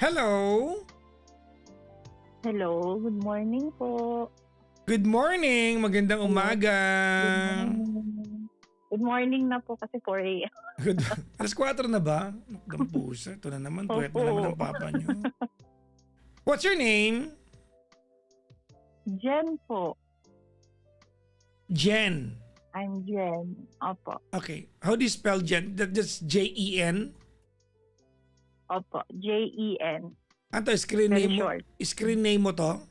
Hello? Hello, good morning po. Good morning! Magandang umaga! Good morning. Good morning na po kasi 4 a.m. Good. Alas 4 na ba? Dampusa. Ito na naman. Pwede na naman ang papa nyo. What's your name? Jen po. Jen. I'm Jen. Opo. Okay. How do you spell Jen? That's Jen? Opo. Jen. Ano to? Screen Very name mo? short. Screen name mo to?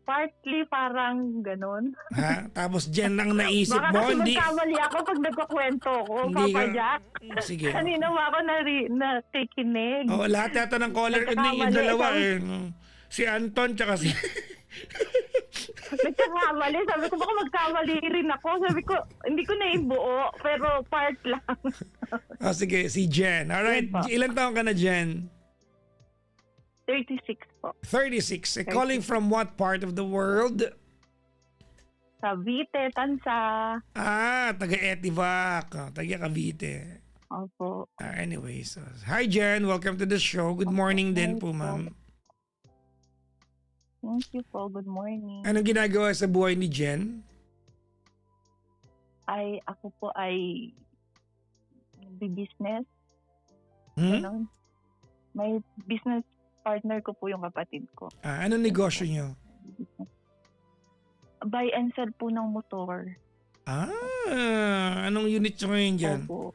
Partly parang ganun. Ha? Tapos Jen ang naisip Baka mo? kasi Hindi. magkamali ako pag nagkakwento ko, Hindi Papa ka- Jack. Sige. Kanina ba ako nakikinig? Oh, lahat yata ng caller. Hindi, yung Nagkakamali, dalawa sabi- eh. Si Anton tsaka si... Nagkakamali. Sabi ko baka magkamali rin ako. Sabi ko, hindi ko na ibuo, pero part lang. Oh, sige, si Jen. Alright. Yun po. Ilan taon ka na, Jen? 36 po. 36. Calling from what part of the world? Cavite, Tansa. Taga Etivac. Taga Cavite. Opo. Anyways. Hi, Jen. Welcome to the show. Good morning din po, ma'am. Thank you po. Good morning. Anong ginagawa sa buhay ni Jen? Ako po ay business. Hmm? Ganun. May business partner ko po yung kapatid ko. Anong negosyo nyo? Buy and sell po ng motor. Anong unit nyo ngayon dyan? Opo.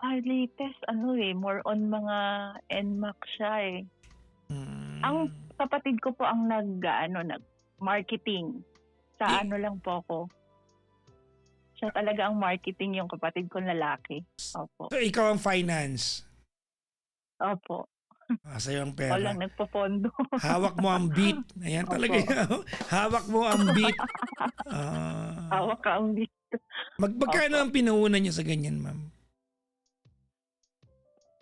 Latest, more on mga NMAX siya eh. Ang kapatid ko po ang nag-marketing. Sa lang po ako. Siya talaga ang marketing, yung kapatid ko lalaki. Opo. So, ikaw ang finance. Opo. Sa'yo ang pera. Walang nagpo-pondo. Hawak mo ang beat. Ayan talaga. Hawak mo ang beat. Hawak ka ang dito. Magkano ang pinuhunan niya sa ganyan, ma'am?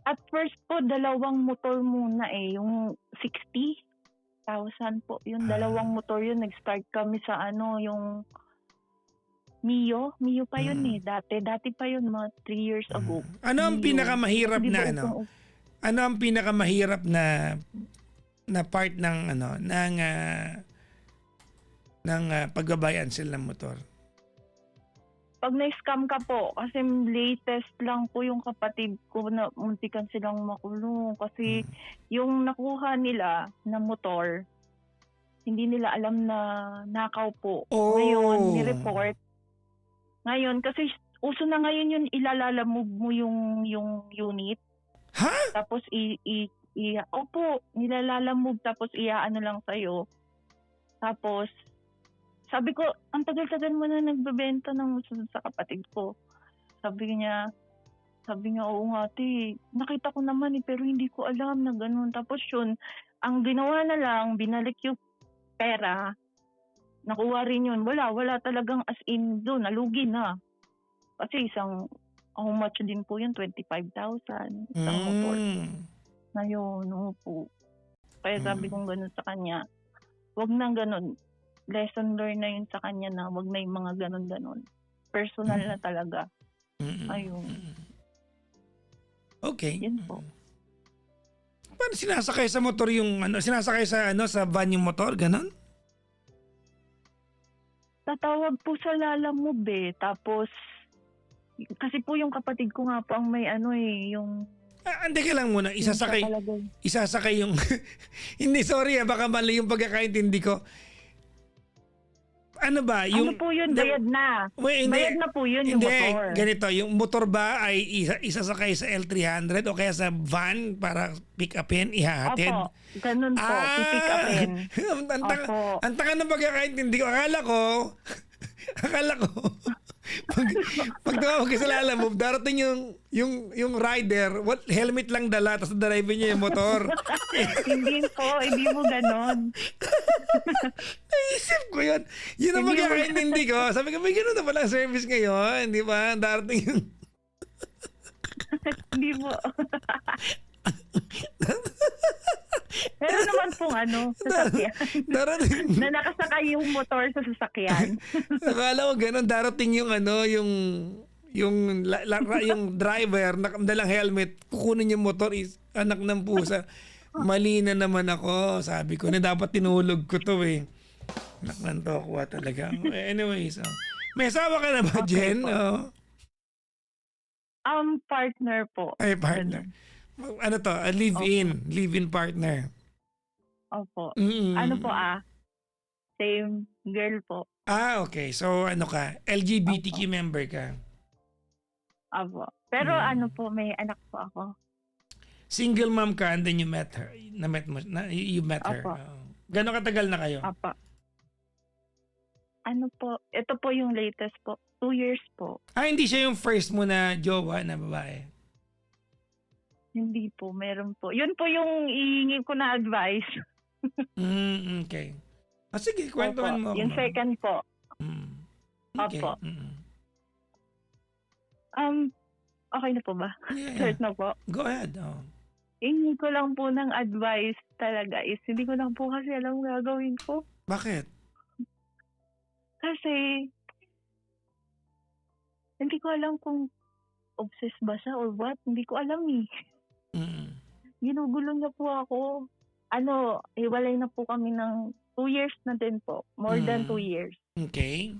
At first po, dalawang motor muna eh. Yung 60,000 po. Yung dalawang motor yun. Nag-start kami sa yung Mio. Mio pa yun eh. Dati pa yun, mga 3 years ago. Ano ang Mio. pinakamahirap Di na ba, ano? Ano ang pinakamahirap na part ng pagbabayan sila ng motor? Pag na-scam ka po, kasi latest lang po yung kapatid ko na muntikan silang makulong. Kasi yung nakuha nila na motor, hindi nila alam na nakaw po. Oh. Ngayon, ni-report. Ngayon, kasi uso na ngayon yun, ilalalamove mo yung unit. Ha? Tapos, opo, nilalalamove, tapos iaano lang sa'yo. Tapos, sabi ko, ang tagal-tagal mo na nagbebenta ng sa kapatid ko. Sabi niya, oo nga, ate, nakita ko naman pero hindi ko alam na ganun. Tapos yun, ang ginawa na lang, binalik yung pera, nakuha rin yun. Wala talagang as in doon, nalugi na. Kasi how much din po yun, 25,000 isang motor. Ngayon, po. Kaya sabi kong ganun sa kanya, wag nang ganun. Lesson learned na yun sa kanya na wag na yung mga ganun-ganun. Personal na talaga. Ayun. Okay. Yun po. Paano sinasakay sa motor yung sinasakay sa van yung motor, ganun? Tatawag po sa lalamove eh. Tapos, kasi po yung kapatid ko nga po ang may yung Hindi ka lang muna, isasakay yung hindi, sorry baka mali yung pagkakaintindi ko. Ano ba? Ano po yun? Bayad na. Bayad na po yun yung motor. Ganito. Yung motor ba ay isasakay sa L300 o kaya sa van para pick upin, ihahatid? Opo. Ganun po. Pick upin. Ang tanga ng pagkakaintindi ko. Akala ko, pag tumawag ka sa lalamove, darating yung rider, helmet lang dala, tapos drive niya yung motor. Hindi mo ganon. Naisip ko yun. Yun ang magkakaintindi ko. Sabi ko, may gano'n na pala service ngayon. Di ba? Darating yung... Hindi mo. Meron naman pong sasakyan. Darating. Na nakasakay yung motor sa sasakyan. Akala ko gano'n, darating yung yung driver nakadalang helmet, kukunin yung motor is anak ng pusa. Mali na naman ako, sabi ko na dapat tinulog ko to eh. Anak ng tokwa talaga. Anyways, may asawa ka na ba, Okay Jen? po. Oh. Partner po. Ay, partner. Ganun. Ano to? A live-in partner. Opo. Ano po Mm. same girl po. Okay. So, ano ka? LGBTQ member ka? Opo. Pero Mm. po, may anak po ako. Single mom ka and then you met her. You met her. Opo. Gano'ng katagal na kayo? Opo. Ano po, ito po yung latest po. 2 years po. Hindi siya yung first mo na jowa na babae? Hindi po, meron po. Yun po yung ihingi ko na advice. Okay. Sige, kwentuhan mo ako. Yung second po. Okay. Opo. Okay na po ba? Yeah. Start na po. Go ahead. Hingi ko lang po ng advice talaga is hindi ko lang po kasi alam gagawin ko. Bakit? Kasi hindi ko alam kung obsessed ba siya or what. Hindi ko alam eh. Ginugulo niya po ako. Hiwalay na po kami ng 2 years na din po. More than 2 years. Okay.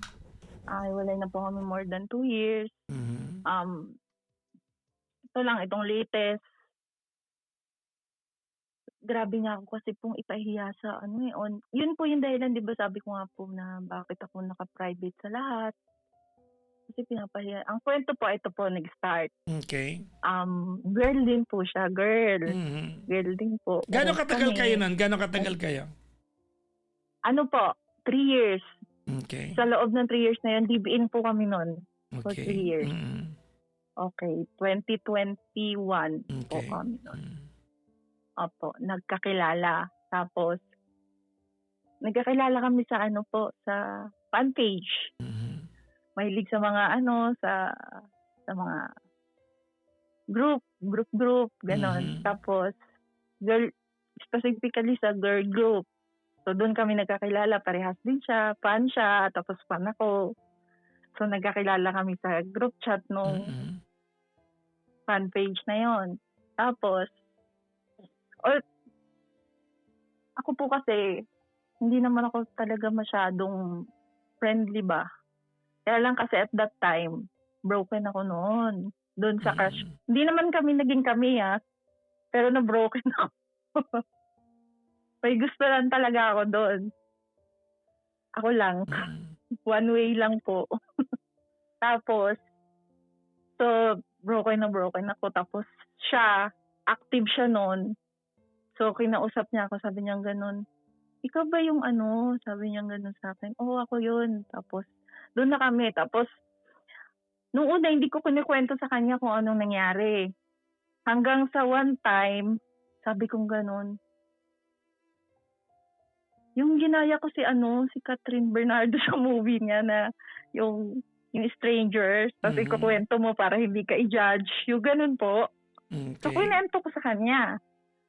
Hiwalay na po kami more than 2 years. Ito lang, itong latest. Grabe niya ako kasi pong ipahiya sa yun po yung dahilan, di ba sabi ko nga po na bakit ako naka-private sa lahat. Kasi pinapahiya. Ang kwento po, ito po nag-start. Okay. Girl din po siya, girl. Girl din po. Gano'ng katagal kayo nun? Gano'ng katagal kayo? 3 years. Okay. Sa loob ng 3 years na yun, live-in po kami nun. For 3 Okay. years. Okay. 2021 po Okay. kami nun. Opo, nagkakilala. Tapos, nagkakilala kami sa sa fan page. Mahilig sa mga sa mga group, ganon. Tapos, specifically sa girl group. So, doon kami nagkakilala. Parehas din siya, fan siya, tapos fan ako. So, nagkakilala kami sa group chat nung fan page na yon. Tapos, ako po kasi, hindi naman ako talaga masyadong friendly ba. Kaya lang kasi at that time, broken ako noon. Doon sa crush. Hindi naman kami naging kami pero na-broken ako. May gusto lang talaga ako doon. Ako lang. One way lang po. Tapos, so, broken ako. Tapos, active siya noon. So, kinausap niya ako. Sabi niya gano'n, ikaw ba yung Sabi niya gano'n sa akin. Oo, ako yun. Tapos, doon na kami. Tapos, nung una, hindi ko kinikwento sa kanya kung anong nangyari. Hanggang sa one time, sabi kong gano'n, yung ginaya ko si Catherine Bernardo sa movie niya na yung Strangers. Tapos ikukwento mo para hindi ka i-judge. Yung gano'n po. Okay. So, kwento ko sa kanya.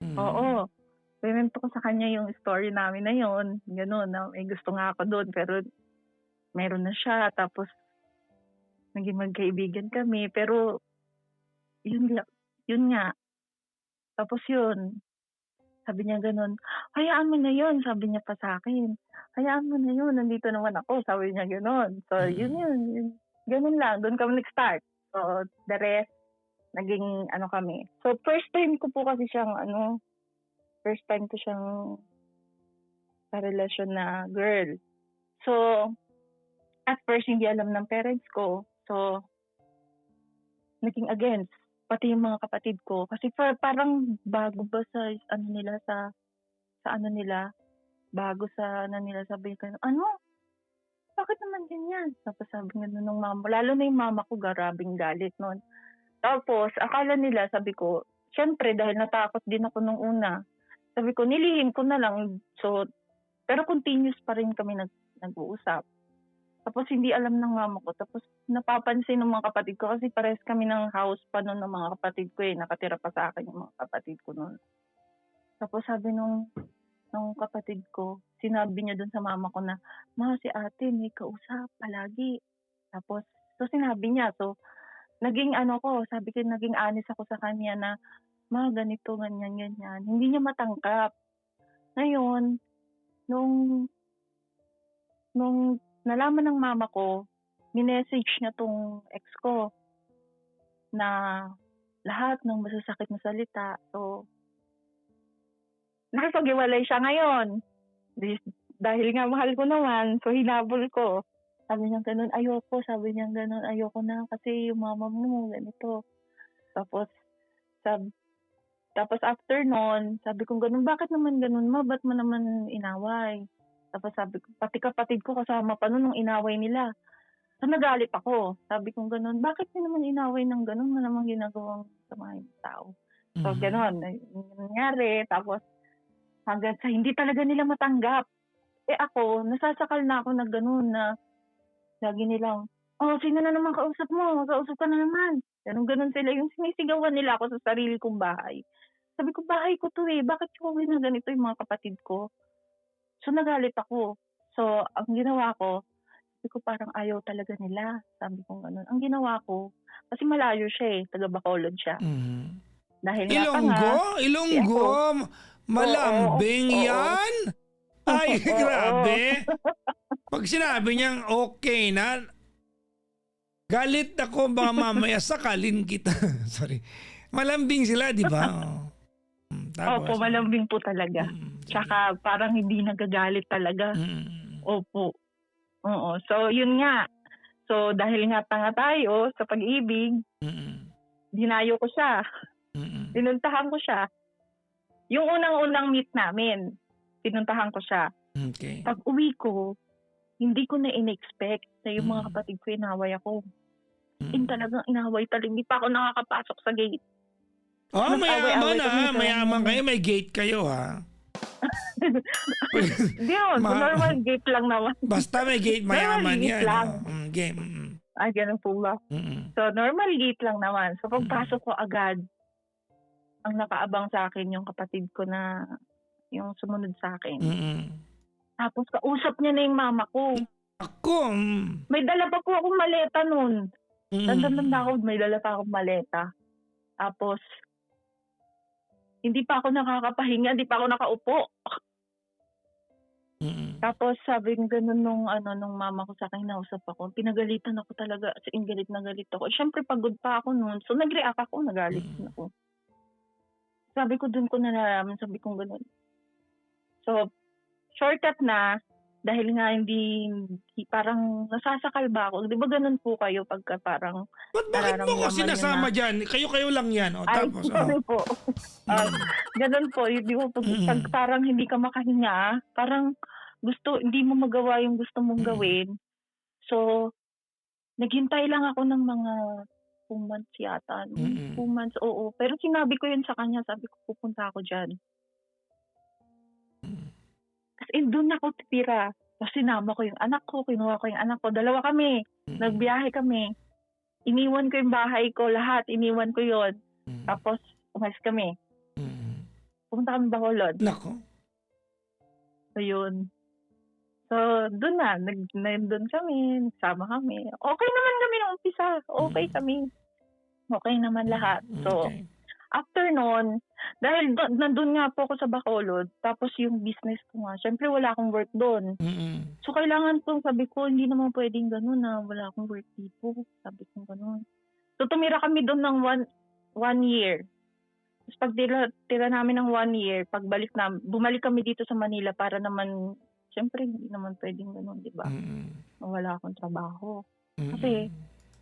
Oo. Kwento ko sa kanya yung story namin na yun. Ganun, may gusto nga ako doon. Pero meron na siya. Tapos, naging magkaibigan kami. Pero, yun nga. Tapos yun. Sabi niya ganun, hayaan mo na yun. Sabi niya pa sa akin. Hayaan mo na yun. Nandito naman ako. Sabi niya ganun. So, yun. Ganun lang. Doon kami nag-start. So, the rest, naging kami. So, first time ko po kasi siyang sa relasyon na girl. So, at first, hindi alam ng parents ko. So, naging against. Pati yung mga kapatid ko. Kasi parang bago ba sa nila, bago sa nila, sabi ko, bakit naman ganyan? Tapos sabi nga nung mama, lalo na yung mama ko, garabing galit nun. Tapos, akala nila, sabi ko, syempre, dahil natakot din ako nung una, sabi ko, nilihim ko na lang. So, pero continuous pa rin kami nag-uusap. Tapos, hindi alam ng mama ko. Tapos, napapansin ng mga kapatid ko kasi pares kami ng house pa noon ng mga kapatid ko Nakatira pa sa akin yung mga kapatid ko noon. Tapos, sabi nung kapatid ko, sinabi niya dun sa mama ko na, ma, si ate, may kausap palagi. Tapos, so sinabi niya. So, naging ano ko, sabi ko naging honest ako sa kanya na, "Ma, ganito, ganyan, ganyan." Hindi niya matanggap. Ngayon, nung nung nalaman ng mama ko, minessage niya 'tong ex ko na lahat ng masasakit na salita. So, nakipaghiwalay siya ngayon. Dahil nga mahal ko naman, so hinabol ko. Sabi niya gano'n, "Ayoko." Sabi niya gano'n, "Ayoko na kasi yung mama mo ganito." Tapos sab tapos after no'n, sabi ko gano'n, "Bakit naman gano'n, Ma? Ba't mo naman inaway?" Tapos sabi ko, pati kapatid ko kasama pa no'n nung inaway nila. So nagalit ako. Sabi ko gano'n, "Bakit niyo naman inaway ng gano'n? Wala namang ginagawang masama yung tao." So Mhm. gano'n, yung nangyari. Tapos hanggang sa hindi talaga nila matanggap. Eh ako, nasasakal na ako na gano'n na lagi nilang, "Oh, sino na naman kausap mo? Kausap ka na naman." Gano'n sila, yung sinisigawan nila ako sa sarili kong bahay. Sabi ko, "Bahay ko 'to, eh, bakit ko ginaganito yung mga kapatid ko?" So nagalit ako. So ang ginawa ko, sabi ko parang ayaw talaga nila, sabi kong gano'n. Ang ginawa ko, kasi malayo siya, eh, taga Bacolod siya. Mhm. Dahil nga tanga, Ilonggo? si ako, Ilonggo? oo, Malambing oo. 'yan? Ay, Oo. grabe. 'Pag sinabi niyang okey na, galit ako baka mamaya sakalin kita. Sorry. Malambing sila, 'di ba? Oo. Opo, Tapos? malambing po talaga. Sige. Tsaka parang hindi nagagalit talaga. Mm. Opo, oo. So yun nga, so dahil nga tanga tayo sa pag-ibig, Mm. dinayo ko siya, Mm. pinuntahan ko siya. Yung unang-unang meet namin, pinuntahan ko siya. Okey. Pag-uwi ko, hindi ko na in-expect na yung mga Mm. kapatid ko inaway ako. Mm. Talagang inaway talaga, hindi pa ako nakakapasok sa gate. Oh, mayaman, Nag-away-away kami sa mayaman kayo, may gate kayo, Hindi yun, so Ma normal gate lang naman. basta may gate, Normal mayaman gate 'yan, lang. game, Ay, ganun po ba? mm, So normal gate lang naman. So mm, pagpasok ko agad, ang nakaabang sa akin yung kapatid ko na yung sumunod sa akin. mm. Tapos kausap niya na yung mama ko. Naku, May dala pa po akong maleta nun. Tandang-tanda mm, ako, may dala pa akong maleta. Tapos, hindi pa ako nakakapahinga, hindi pa ako nakaupo. mm, Tapos sabi ng gano'n nung mama ko sa'kin, kinausap ako, pinagalitan ako talaga, as in galit na galit ako. Siyempre pagod pa ako no'n, so nag-react ako, nagalit din mm, ako. Sabi ko do'n ko nalalaman, sabi kong gano'n. So, shortcut na, dahil nga hindi parang nasasakal ba ako, 'di ba gano'n po kayo pagka parang bakit mo ako nararamdaman niyo na, sinasama diyan? Kayo-kayo lang 'yan, ay tapos, sorry po, ah, mm, gano'n po, hindi mo pag mm, parang hindi ka makahinga, parang hindi mo magawa yung gusto mong mm, gawin. So, naghintay lang ako ng mga 2 months yata, mm, 2 months, oo. Pero sinabi ko yun sa kanya, sabi ko pupunta ako diyan. mm, As in dun ako titira. Tapos sinama ko yung anak ko, kinuha ko yung anak ko, dalawa kami, mm, nagbiyahe kami. Iniwan ko yung bahay ko, lahat iniwan ko yon. mm, Tapos umalis kami. mm. Pumunta kami Bacolod. Naku, So yun. So dun na, nandun kami, nagsama kami. Okay naman kami nung umpisa, okay mm, kami. Okay naman lahat. So okey, after nun, dahil nandun nga po ako sa Bacolod, tapos yung business ko nga, syempre wala akong work doon. mm, So kailangan ko, sabi ko, hindi naman pwedeng gano'n na wala akong work dito. Sabi ko gano'n. So tumira kami doon ng one year. Tapos pag tira namin ng 1 year, pagbalik na, bumalik kami dito sa Manila para naman, syempre hindi naman pwedeng gano'n, di ba? mm, Wala akong trabaho. Kasi mm,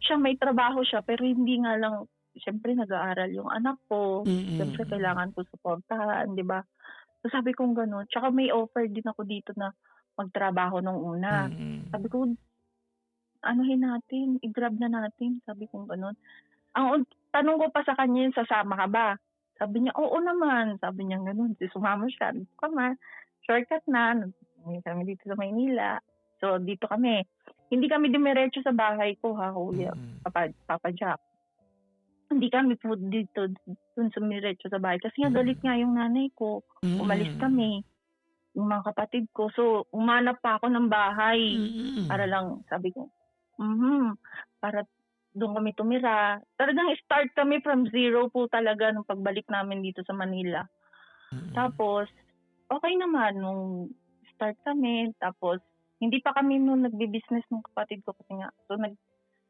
siya may trabaho siya, pero hindi nga lang, siyempre nag-aaral yung anak ko. Siyempre mm, kailangan ko suportahan, di ba? So sabi kong gano'n. Tsaka may offer din ako dito na magtrabaho nung una. mm, Sabi ko, anuhin natin, i-grab na natin. Sabi kong gano'n. Tanong ko pa sa kanya yun, sasama ka ba? Sabi niya, oo naman. Sabi niya gano'n. Sumama siya. Dito kami. Shortcut na. Umuwi kami dito sa Maynila. So, dito kami. Hindi kami dumiretso sa bahay ko, ha, Kuya, mm, Papa Jack. Hindi kami po dito dun sumiretso sa bahay. Kasi nga galit nga yung nanay ko. Umalis mm, kami. Yung mga kapatid ko. So, umanap pa ako ng bahay. Para mm, lang, sabi ko, mhm, para doon kami tumira. Talagang start kami from zero po talaga nung pagbalik namin dito sa Manila. Tapos, okay naman nung start kami. Tapos, hindi pa kami nung nagbi-business ng kapatid ko kasi nga. So,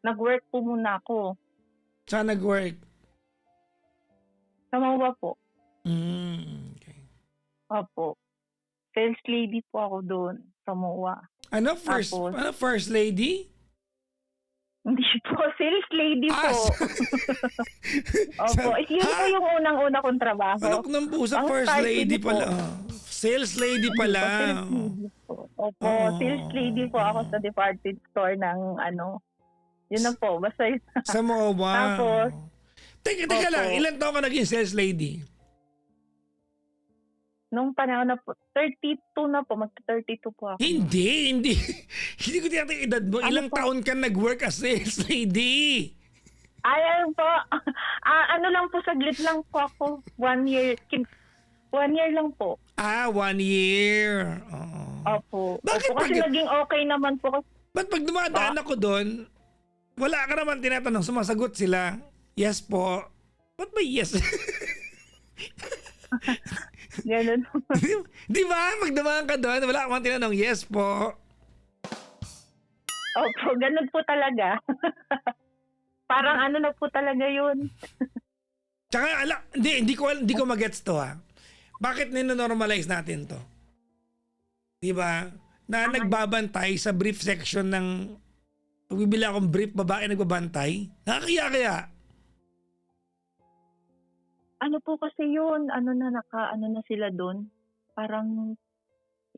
nag-work po muna ako. Saan nag-work? Sa MOA po. Okay. Opo. Sales lady po ako doon sa MOA. Ano Tapos, first lady? hindi po, sales lady po. Opo. Yun po yung unang-una kong trabaho. Anak ng pusa, Ang first starting lady po. pala. Sales lady pala. Sales lady po. Opo, Oo. sales lady po ako sa department store ng yun na po, basta yun. Sa MOA. Tapos, Teka Opo. lang, ilan taon ka naging sales lady? nung panahon na po, 32 na po, mag-32 po ako. Hindi. Hindi ko tinatanong yung edad mo. Ano Ilang po? taon ka nag-work as sales lady? Ayun po, lang po, saglit lang po ako, 1 year, 1 year lang po. 1 year. Oo. Opo. Bakit Opo, kasi pag- naging okay naman po kasi. Ba't pag dumadaan ako doon, wala ka naman tinatanong, sumasagot sila, yes po. Ba't ba yes? Ganun po. Di ba? Pag dumaan ka doon, wala ka naman tinanong, yes po. Opo, ganun po talaga. Parang na po talaga yun. Tsaka, hindi ko magets to ha. Bakit nino-normalize natin to? Di ba? Na nagbabantay sa brief section ng pagbibili akong brief, babae nagbabantay. Nakakaya. Ano po kasi yun, na sila doon. Parang,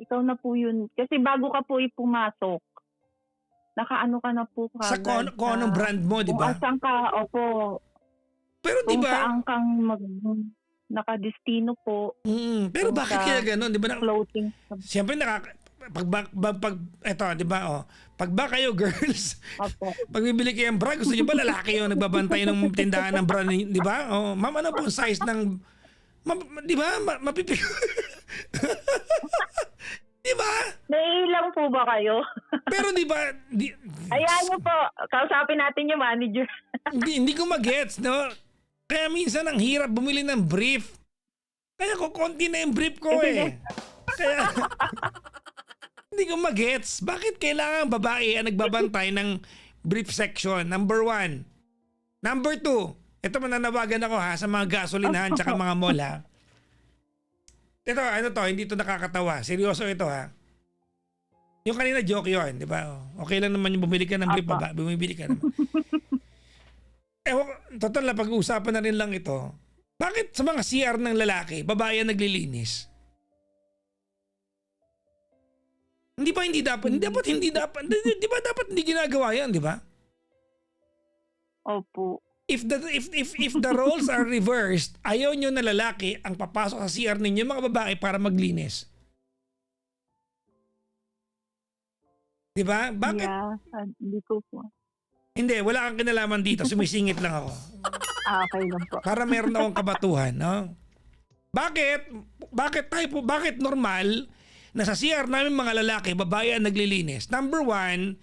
ikaw na po yun. Kasi bago ka po pumasok, nakaano ka na po Sa kagad. kung anong brand mo, di Kung ba? asan ka, opo. Pero di Kung ba? saan kang nakadestino po, Pero kung bakit sa kaya ganun? Di ba? floating. Siyempre eto, di ba? Pag ba kayo girls, Opo. pag bibili kayo ng bra, gusto niyo ba lalaki yung nagbabantay ng tindahan ng bra, di ba? Oh, ma'am, ano po ang size ng di ba? Mapipig. Di ba? Naiilang po ba kayo? Pero di ba, Ayan niyo po, kausapin natin yung manager. hindi ko magets, no? Kaya minsan ang hirap bumili ng brief. Kaya ko konti na yung brief ko eh. Kaya hindi ko magets. Bakit kailangan babae ang nagbabantay ng brief section? Number 1. Number 2. Ito mananawagan ako ha sa mga gasolinahan tsaka mga mall ha. Ito, hindi to nakakatawa. Seryoso ito ha. Yung kanina joke yun, di ba? Okay lang naman yung bumili ka ng brief, Apa. bumibili ka naman. Total na pag-uusapan na rin lang ito. Bakit sa mga CR ng lalaki, babae ang naglilinis? Hindi dapat, di ba dapat hindi ginagawa yan, di ba? Opo. If the roles are reversed, ayaw nyo na lalaki ang papasok sa CR ninyo, mga babae, para maglinis. Di ba? Bakit? Yeah, hindi ko po. Hindi, wala kang kinalaman dito. Sumisingit lang ako. Okay lang po. Para meron akong kabatuhan, no? Bakit normal na sa CR namin mga lalaki, babae ang naglilinis? Number 1,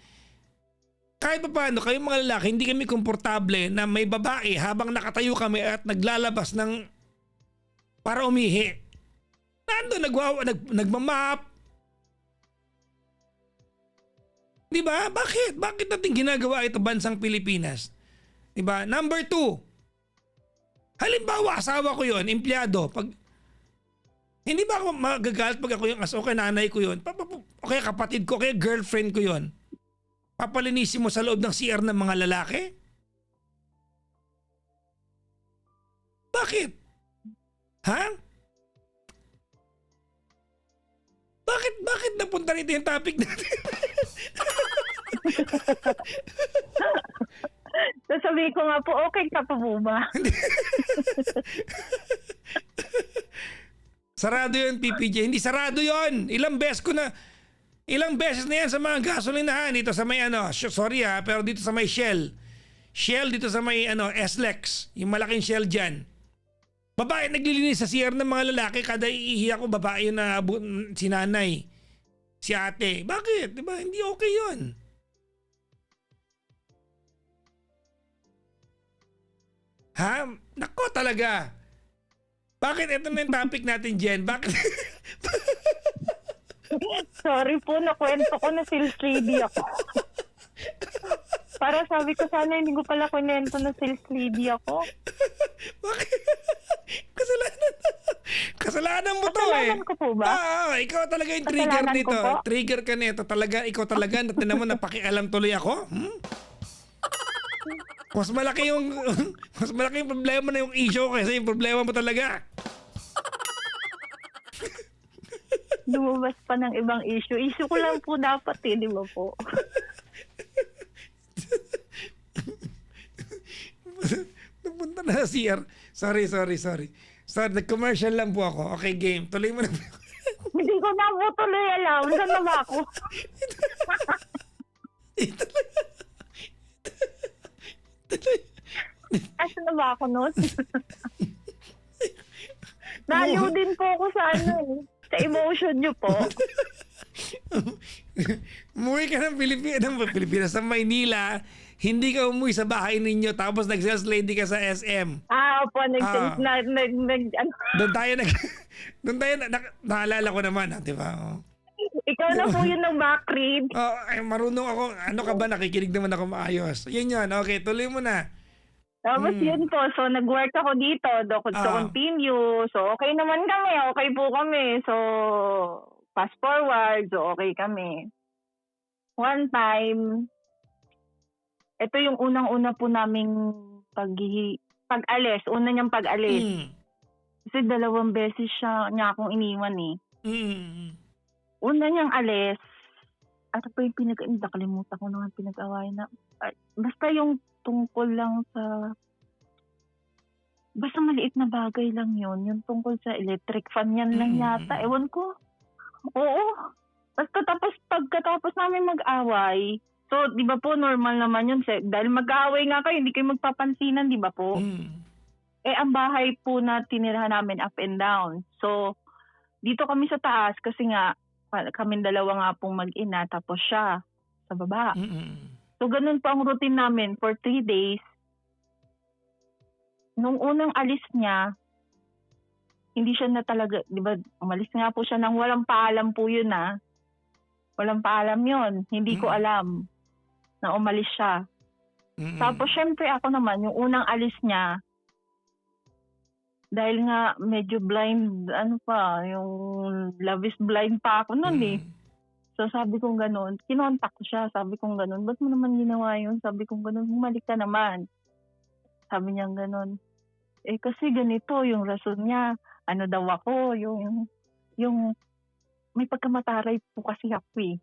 kahit pa paano, kayong mga lalaki, hindi kami komportable na may babae habang nakatayo kami at naglalabas ng para umihi. Nandun, nagmamap. Di ba? Bakit? Bakit natin ginagawa ito bansang Pilipinas? Di ba? Number 2, halimbawa, asawa ko yon, empleyado, hindi ba ako magagalit pag ako yung okay, nanay ko yun, okay, kapatid ko, okay, girlfriend ko yon, papalinisin mo sa loob ng CR ng mga lalaki? Bakit? Ha? Bakit napunta rito yung topic natin? Sasabihin ko nga po, okay ka pa po ba? Sarado yun, PPJ. Hindi sarado yun. Ilang beses na yan sa mga gasolinahan dito sa may sorry ha, pero dito sa may Shell. Shell dito sa may SLEX, yung malaking Shell dyan. Babae naglilinis sa CR ng mga lalaki, kada iihi ako babae na si nanay, si ate. Bakit? Diba? Hindi okay yun. Ha? Nako talaga. Bakit ito na yung topic natin, Jen? Bakit? Sorry po, nakwento ko na sales lady ako. Para sabi ko sana hindi ko pala kwento na sales lady ako. Bakit? Kasalanan. Kasalanan mo to eh. Kasalanan ko po ba? Ikaw talaga yung trigger Kasalanan ko nito. po? Trigger ka nito. Talaga, ikaw talaga. Natin naman napakialam tuloy ako. Mas malaki yung mas malaki yung problema na yung issue kasi yung problema mo talaga. Lumabas pa ng ibang issue. Issue ko lang po dapat eh, di ba po? Napunta na sa CR. Sorry. Sorry, nag-commercial lang po ako. Okay, game. Tuloy mo na. Hindi ko na po tuloy alam. Saan na ba ako? Asan na ba ako nun? Naliw din po ako sa ano eh. Sa emotion nyo po. Umuwi ka ng Pilipinas sa Maynila, hindi ka umuwi sa bahay ninyo tapos nag-sales lady ka sa SM. Opo, ano. Doon tayo naalala ko naman, di ba? Oh. Ikaw na po yun ng backread. Marunong ako. Ano ka ba? Nakikinig naman ako maayos. Yun. Okay, tuloy mo na. Tapos yun po, so nag-work ako dito, to continue. So okay naman kami, okay po kami. So fast forward, so okay kami. One time, ito yung unang-una po naming pag-alis, una niyang pag-alis. Kasi 2 beses niya akong iniwan eh. Una niyang alis, ano pa yung nakalimutan ko naman pinag-away na. Basta yung tungkol lang sa basta maliit na bagay lang yun. Yung tungkol sa electric fan yan lang yata. Ewan ko. Oo. Basta pagkatapos namin mag-away, so di ba po normal naman yun. Dahil mag-away nga kayo, hindi kayo magpapansinan, di ba po? Ang bahay po na tinirahan namin up and down. So, dito kami sa taas kasi nga, kami dalawa nga pong mag-ina tapos siya sa baba. So, ganun po ang routine namin for 3 days. Nung unang alis niya, hindi siya na talaga, di ba, umalis nga po siya nang walang paalam po yun Walang paalam yun. Hindi ko alam na umalis siya. Tapos, syempre ako naman, yung unang alis niya, dahil nga medyo blind, yung love is blind pa ako nun eh. So sabi kong ganun, kinontak ko siya, sabi kong ganun, ba't mo naman ginawa yun? Sabi kong ganun, bumalik ka naman. Sabi niya ganun, kasi ganito yung rason niya, ano daw ako, yung may pagkamataray po kasi ako eh.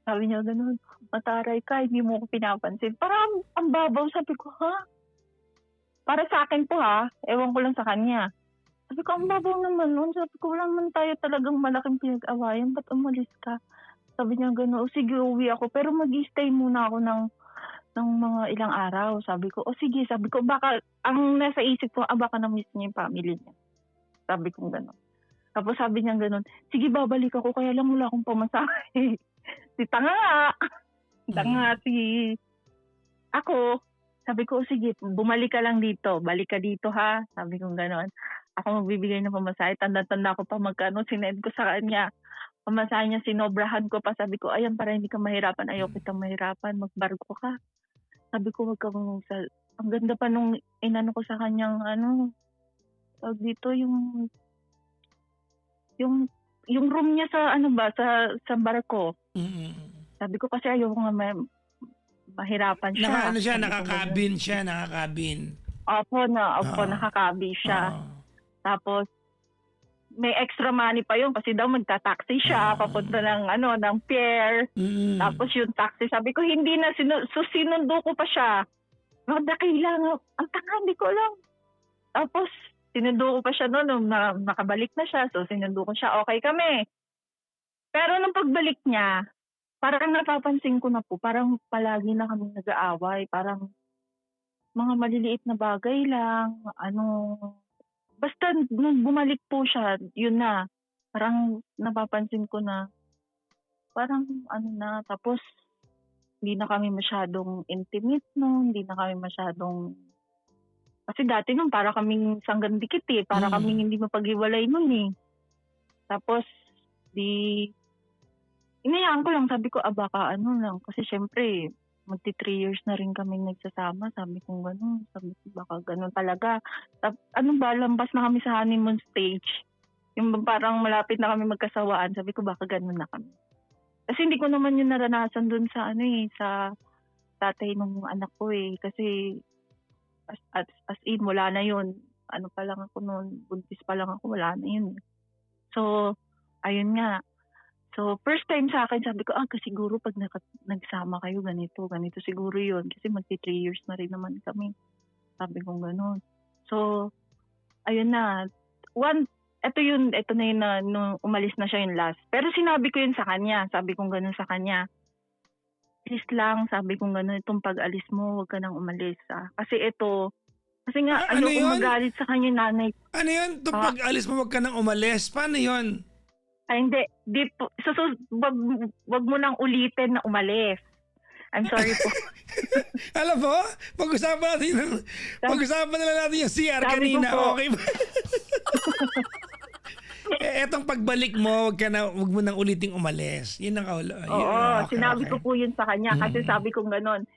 Sabi niya ganun, mataray ka, hindi mo ko pinapansin. Parang ang babaw, sabi ko, ha? Para sa akin po ha, ewan ko lang sa kanya. Sabi ko, ang babaw naman nun. Sabi ko, wala naman tayo talagang malaking pinag-awayan. Ba't umalis ka? Sabi niya gano'n, sige, uwi ako. Pero mag-stay muna ako ng mga ilang araw. Sabi ko, sige. Sabi ko, baka, ang nasa isip ko, baka na-miss niya yung family niya. Sabi ko gano'n. Tapos sabi niya gano'n, sige, babalik ako. Kaya lang wala akong pamasahe. Tanga ako. Sabi ko, sige, bumalik ka lang dito. Balik ka dito ha. Sabi ko gano'n. Ako magbibigay ng pamasahe. Tanda-tanda ko pa magkano. Sinend ko sa kanya. Pamasahe niya, sinobrahan ko pa. Sabi ko, ayan, para hindi ka mahirapan. Ayaw kitang mahirapan. Magbarko ka. Sabi ko, wag ka mong ang ganda pa nung inano ko sa kanyang, dito, yung room niya sa, sa barko. Sabi ko, kasi ayaw ko nga mahirapan siya. Nakakabin siya. Opo, nakakabin siya. Tapos, may extra money pa yun kasi daw magta-taxi siya papunta ng pier. Tapos yung taxi, sabi ko, hindi na, sinundo ko pa siya. Kailangan, ang tanga, hindi ko alam. Tapos, sinundo ko pa siya noon, nakabalik na siya. So, sinundo ko siya, okay kami. Pero nung pagbalik niya, parang napapansin ko na po, parang palagi na kami nag-aaway. Parang mga maliliit na bagay lang, basta nung bumalik po siya, yun na. Parang napapansin ko na, parang tapos hindi na kami masyadong intimate no, hindi na kami masyadong Kasi dati nun para kaming sanggang dikit eh. Para kaming hindi mapag-iwalay nun eh. Tapos, di, inayaan ko lang. Sabi ko, baka ano lang. Kasi syempre, magti 3 years na rin kami nagsasama. Sabi ko gano'n. Sabi ko, baka gano'n talaga. Ano ba, lampas na kami sa honeymoon stage. Yung parang malapit na kami magkasawaan. Sabi ko, baka gano'n na kami. Kasi hindi ko naman yung naranasan dun sa sa tatay ng anak ko eh. Kasi as in, wala na yun. Ano pa lang ako noon, buntis pa lang ako, wala na yun. So, ayun nga. So, first time sa akin, sabi ko, siguro pag nagsama kayo, ganito siguro yun. Kasi magti 3 years na rin naman kami. Sabi ko gano'n. So, ayun na. Ito na yun na nung umalis na siya yung last. Pero sinabi ko yun sa kanya. Sabi ko gano'n sa kanya. Please lang, sabi ko gano'n, itong pag-alis mo, huwag ka nang umalis. Kasi nga, Ano ayoko yun? magalit sa kanya yung nanay. Ano yun? Itong pag-alis mo, wag ka nang umalis. Paano yun? Ay, hindi. Di po. Wag mo nang ulitin na umalis. I'm sorry po. Alam mo, pag-usapan na lang natin yung CR Sabi ko kanina. po. Okay ba? Etong pagbalik mo, wag mo nang uliting umalis. Yun ang kaulo. Oo, sinabi ko po yun sa kanya. Kasi sabi kong ganon,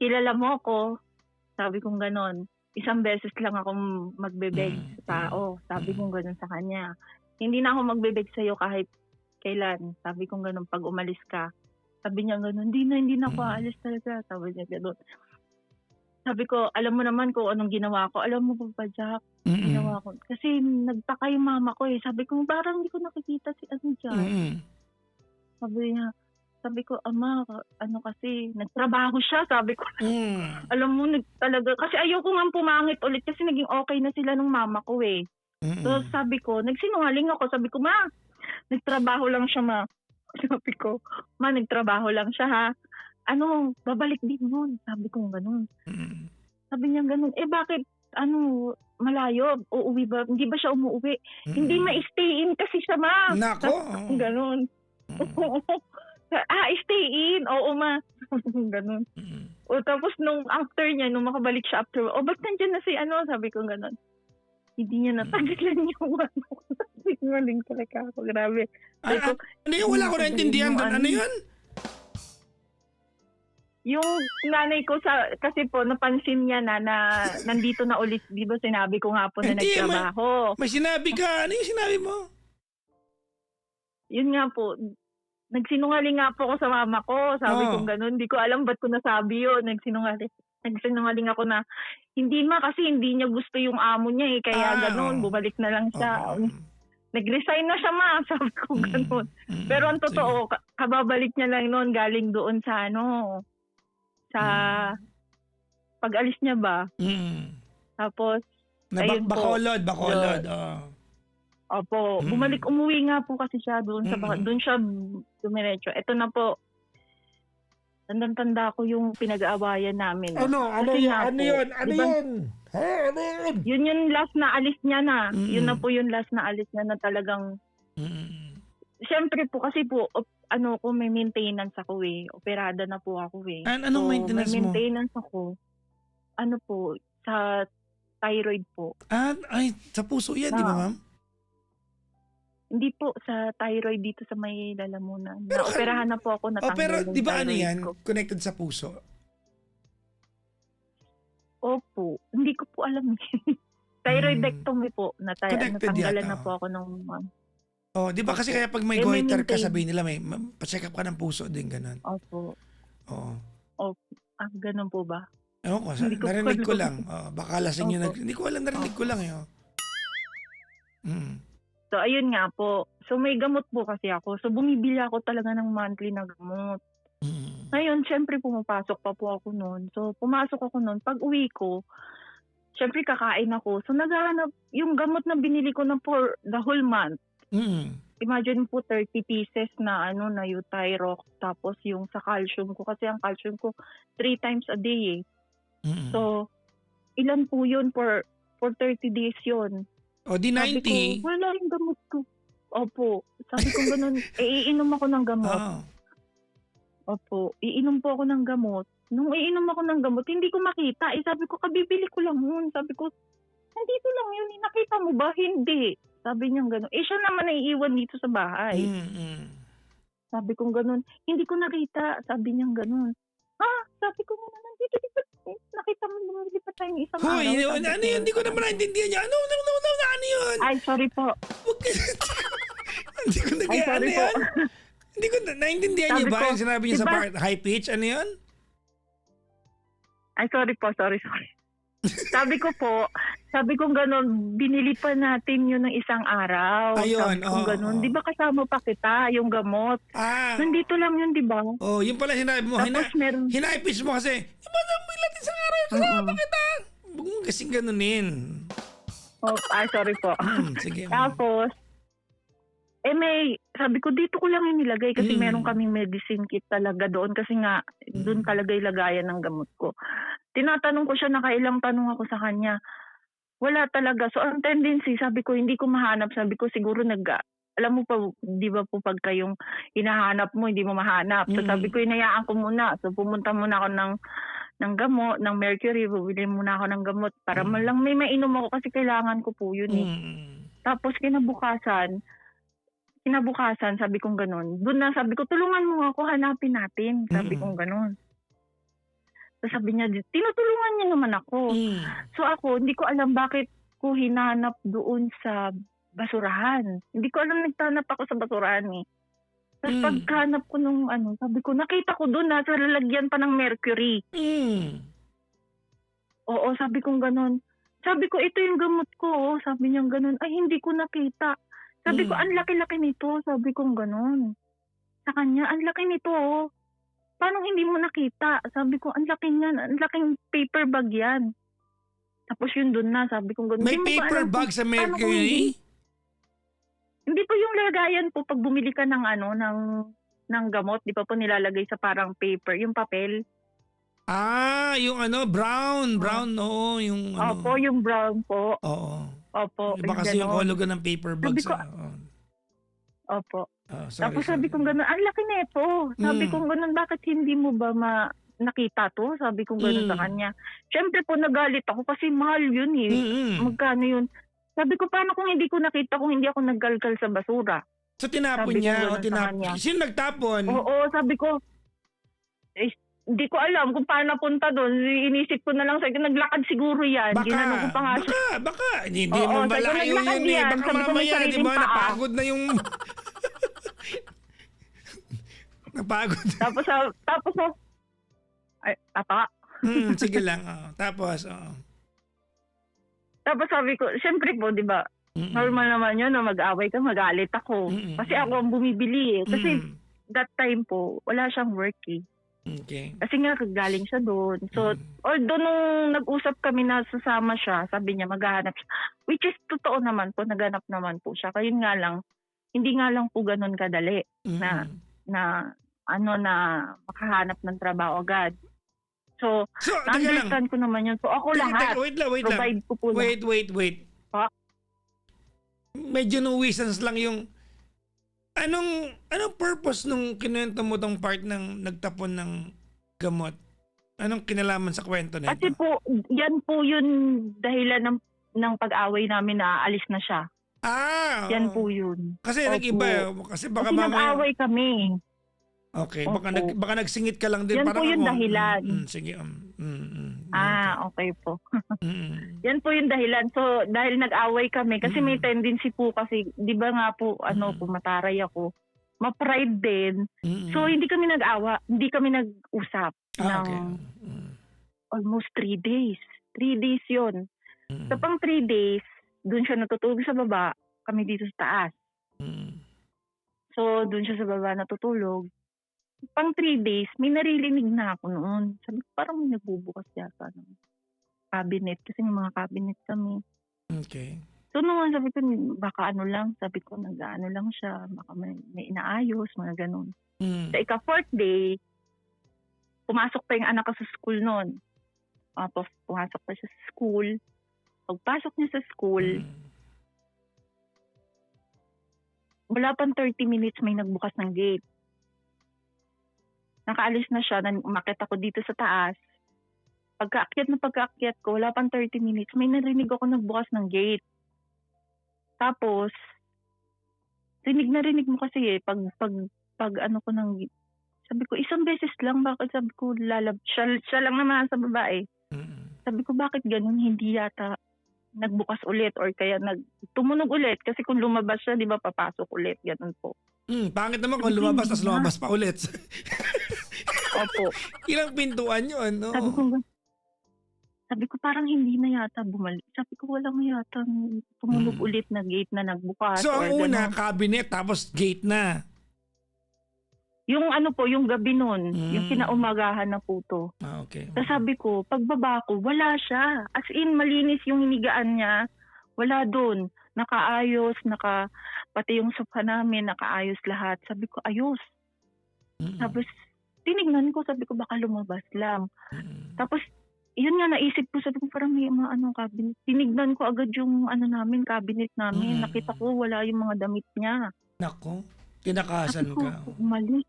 kilala mo ko, sabi kong ganon, isang beses lang akong magbebeg sa tao. Sabi kong ganon sa kanya. Hindi na ako magbebeg sa'yo kahit kailan. Sabi kong ganon, pag umalis ka. Sabi niya ganon, hindi na ako aalis talaga. Sabi niya ganon. Sabi ko, alam mo naman kung anong ginawa ko. Alam mo ba, Jack? Ginawa ko. Kasi nagtaka yung mama ko eh. Sabi ko, parang hindi ko nakikita si Jack. Sabi ko, ama, kasi, nagtrabaho siya. Sabi ko, alam mo, talaga. Kasi ayoko nga pumangit ulit kasi naging okay na sila ng mama ko eh. So sabi ko, nagsinungaling ako. Sabi ko, ma, nagtrabaho lang siya, ma. Sabi ko, ma, nagtrabaho lang siya ha. Babalik din nun. Sabi ko, ganun. Sabi niya, ganun. Bakit, malayo? Uuwi ba? Hindi ba siya umuwi? Hindi ma-stay in kasi siya, ma. Nako. Ganun. Stay in. Oo, ma. Ganun. O tapos nung after niya, nung makabalik siya after, ba't nandiyan na si Sabi ko, ganun. Hindi niya natagalan yung Sinungaling talaga ako. Grabe. Ano yun? Wala ko naintindihan doon. Ano yun? Yung nanay ko kasi po napansin niya na nandito na ulit, di ba sinabi ko nga po na Hindi, nagtrabaho. May sinabi ka. Ano yung sinabi mo? Yun nga po, nagsinungaling nga po ako sa mama ko. Sabi ko ganun, hindi ko alam ba't ko nasabi yun. Nagsinungaling ako na, hindi kasi hindi niya gusto yung amo niya eh. Kaya ganun, bumalik na lang siya. Nag-resign na siya, ma. Sabi ko ganun. Pero ang totoo, kababalik niya lang noon galing doon sa sa pag-alis niya ba. Tapos, ayun Bacolod. Opo, umuwi nga po kasi siya doon doon siya dumiretso. Ito na po, tandang-tanda ko yung pinag-aawayan namin. Ano yun? Yun yung last na alis niya na. Yun na po yung last na alis niya na talagang, siyempre po kasi po, may maintenance ako eh. Operada na po ako eh. Anong maintenance may mo? maintenance ako. Sa thyroid po. Sa puso yan, di ba, ma'am? Hindi po, sa thyroid dito sa may lalamunan. Operahan na po ako, natanggal pero yung di ba thyroid ko. Connected sa puso? Opo. Hindi ko po alam. Thyroidectomy po. Connected Natanggalan yata. na po ako ng Di ba kasi kaya pag may may goiter ka, maintain. sabihin nila pa-check up ka ng puso din, ganun. Opo. Oo. Ganun po ba? Ewan ko, Hindi ko narinig ko alam. lang. Baka lasing yun. Hindi ko alam, narinig ko lang yun. So, ayun nga po. So, may gamot po kasi ako. So, bumibili ako talaga ng monthly na gamot. Ngayon, syempre pumapasok pa po ako noon. So, pumasok ako noon. Pag uwi ko, syempre kakain ako. So, naghahanap yung gamot na binili ko na for the whole month. Imagine po 30 pieces na na Euthyrox. Tapos yung sa calcium ko. Kasi ang calcium ko 3 times a day eh. So, ilan po yun for 30 days yun. Di 90. Sabi ko, wala yung gamot ko. Opo. Sabi ko ganun, iinom ako ng gamot. Opo. Iinom po ako ng gamot. nung iinom ako ng gamot, hindi ko makita. Sabi ko, kabibili ko lang yun. Sabi ko, nandito lang yun. Nakita mo ba? Hindi. Sabi niya gano'n. Siya naman naiiwan dito sa bahay. Sabi ko gano'n. Hindi ko nakita. Sabi niya gano'n. Sabi ko nga nandito. Nakita mo naman, di pa tayo isang Hoy, araw. ano yun? Hindi ko naman naintindihan niya. Ano yun? Ay, sorry po. Hindi ko Ay, sorry po. Hindi ko naintindihan niyo Sabi ba ko, yung sinabi niya sa diba? part, high pitch? Ano yun? Ay, sorry po. Sorry. Sabi ko gano'n, binili pa natin yun ng isang araw. Ayun, Sabi ko gano'n, di ba kasama pa kita yung gamot? Nandito lang yun, di ba? Oh, yun pala sinabi mo. Tapos meron... High pitch mo kasi, di ba naman isang araw kasama pa kita? Huwag mo kasing ganunin. Sorry po. Sige. Tapos, sabi ko, dito ko lang yung nilagay kasi meron kaming medicine kit talaga doon kasi nga, doon talaga ilagayan ng gamot ko. Tinatanong ko siya, nakailang tanong ako sa kanya. Wala talaga. So, ang tendency, sabi ko, hindi ko mahanap. Sabi ko, siguro alam mo pa, di ba po pag kayong hinahanap mo, hindi mo mahanap. So, sabi ko, inayaan ko muna. So, pumunta muna ako ng gamot, ng mercury, bumili muna ako ng gamot para malang may mainom ako kasi kailangan ko po yun eh. Tapos, kinabukasan, sabi kong ganun. Doon na sabi ko, tulungan mo ako, hanapin natin. Sabi kong ganun. So sabi niya, tinutulungan niya naman ako. So ako, hindi ko alam bakit ko hinanap doon sa basurahan. Hindi ko alam, nagtanap ako sa basurahan eh. Tapos paghanap ko nung sabi ko, nakita ko doon nasa lalagyan pa ng mercury. Oo, sabi kong ganun. Sabi ko, ito yung gamot ko. Sabi niya ganun, ay hindi ko nakita. Sabi ko, ang laki-laki nito. Sabi kong ganun. Sa kanya, ang laki nito. Paano hindi mo nakita? Sabi ko, ang laki niyan. Ang laking paper bag yan. Tapos yun dun na. Sabi kong ganun. May paper bag sa mercury? Hindi po yung lagayan po pag bumili ka ng ng gamot. Di pa po nilalagay sa parang paper. Yung papel. Yung brown. Brown, oo. Yung Opo, yung brown po. Oo. Opo. Iba kasi yung hologan ng paper bag sa... Opo. Tapos sabi kong gano'n, ang laki na ito. Sabi kong gano'n, bakit hindi mo ba nakita to? Sabi kong gano'n sa kanya. Siyempre po nagalit ako kasi mahal yun eh. Magkano yun? Sabi ko, paano kung hindi ko nakita kung hindi ako naggalgal sa basura? So tinapon niya o tinapon? Sino nagtapon? Oo, sabi ko, hindi ko alam kung paano napunta doon. Inisip ko na lang, sabi ko, naglakad siguro yan. Ginanong ko pa nga siya. Baka. Hindi mo malayo yun eh. Baka mamaya, di ba, napagod na yung... Napagod. Tapos, ay, apa? Sige lang. Tapos sabi ko, syempre po, di ba, normal naman yun na mag-away ka, magalit ako. Kasi ako ang bumibili eh. Kasi that time po, wala siyang work eh. Okay. Kasi nga galing siya doon. So, although nung nag-usap kami na sasama siya, sabi niya maghahanap siya. Which is totoo naman po, naghanap naman po siya. Kaya nga lang, hindi nga lang po ganun kadali na makahanap ng trabaho agad. So understand ko naman yun. So ako lahat. Wait lang. Provide ko po Wait. Medyo nuisance lang yung Anong purpose nung kinuwento mo tong part ng nagtapon ng gamot? Anong kinalaman sa kwento nito? Kasi po, yan po yun dahilan ng pag-away namin na aalis na siya. Yan po yun. Kasi nag-iba. Kasi baka mamaya... nag-away kami. Okay. Baka nagsingit ka lang din. Yan po yung dahilan. Sige. Okay po. Yan po yung dahilan. So, dahil nag-away kami, kasi may tendency po kasi, di ba nga po, mataray ako, ma-pride din. So, hindi kami hindi kami nag-usap ng almost 3 days. 3 days yun. So, pang 3 days, dun siya natutulog sa baba, kami dito sa taas. So, dun siya sa baba natutulog. Pang 3 days, may naririnig na ako noon. Sabi ko, parang may nagbubukas yata ng cabinet. Kasi may mga cabinet kami. Okay. So noon, sabi ko, baka sabi ko, nag-ano lang siya. Baka may inaayos, mga ganun. Sa ika-4th day, pumasok pa yung anak ko sa school noon. Tapos pumasok pa siya sa school. Pagpasok niya sa school, wala pang 30 minutes may nagbukas ng gate. nakaalis na siya, umakyat ako dito sa taas. Pagkaakyat ko, wala pang 30 minutes, may narinig ako nagbukas ng gate. Tapos, rinig mo kasi pag ano ko ng, sabi ko, isang beses lang, bakit sabi ko, siya lang naman sa babae. Sabi ko, bakit ganun, hindi yata nagbukas ulit or kaya tumunog ulit kasi kung lumabas siya, di ba, papasok ulit, ganun po. Pangit naman kung lumabas tas lumabas pa ulit. Opo. Ilang pintuan yun, no? Sabi ko parang hindi na yata bumalik. Sabi ko walang yata tumunog ulit na gate na nagbukas. So ang or una, ganun. cabinet tapos gate na. Yung ano po, yung gabi nun, yung kinaumagahan na po to. Okay. Tapos sabi ko, pagbaba ko, wala siya. As in, malinis yung hinigaan niya. Wala doon. Nakaayos, pati yung sofa namin, nakaayos lahat. Sabi ko, ayos. Tapos, tinignan ko, sabi ko, baka lumabas lang. Tapos, yun nga, naisip ko, sabi ko, parang may mga cabinet. Tinignan ko agad yung cabinet namin. Nakita ko, wala yung mga damit niya. Nako, tinakasan sabi ko, ka. Mali.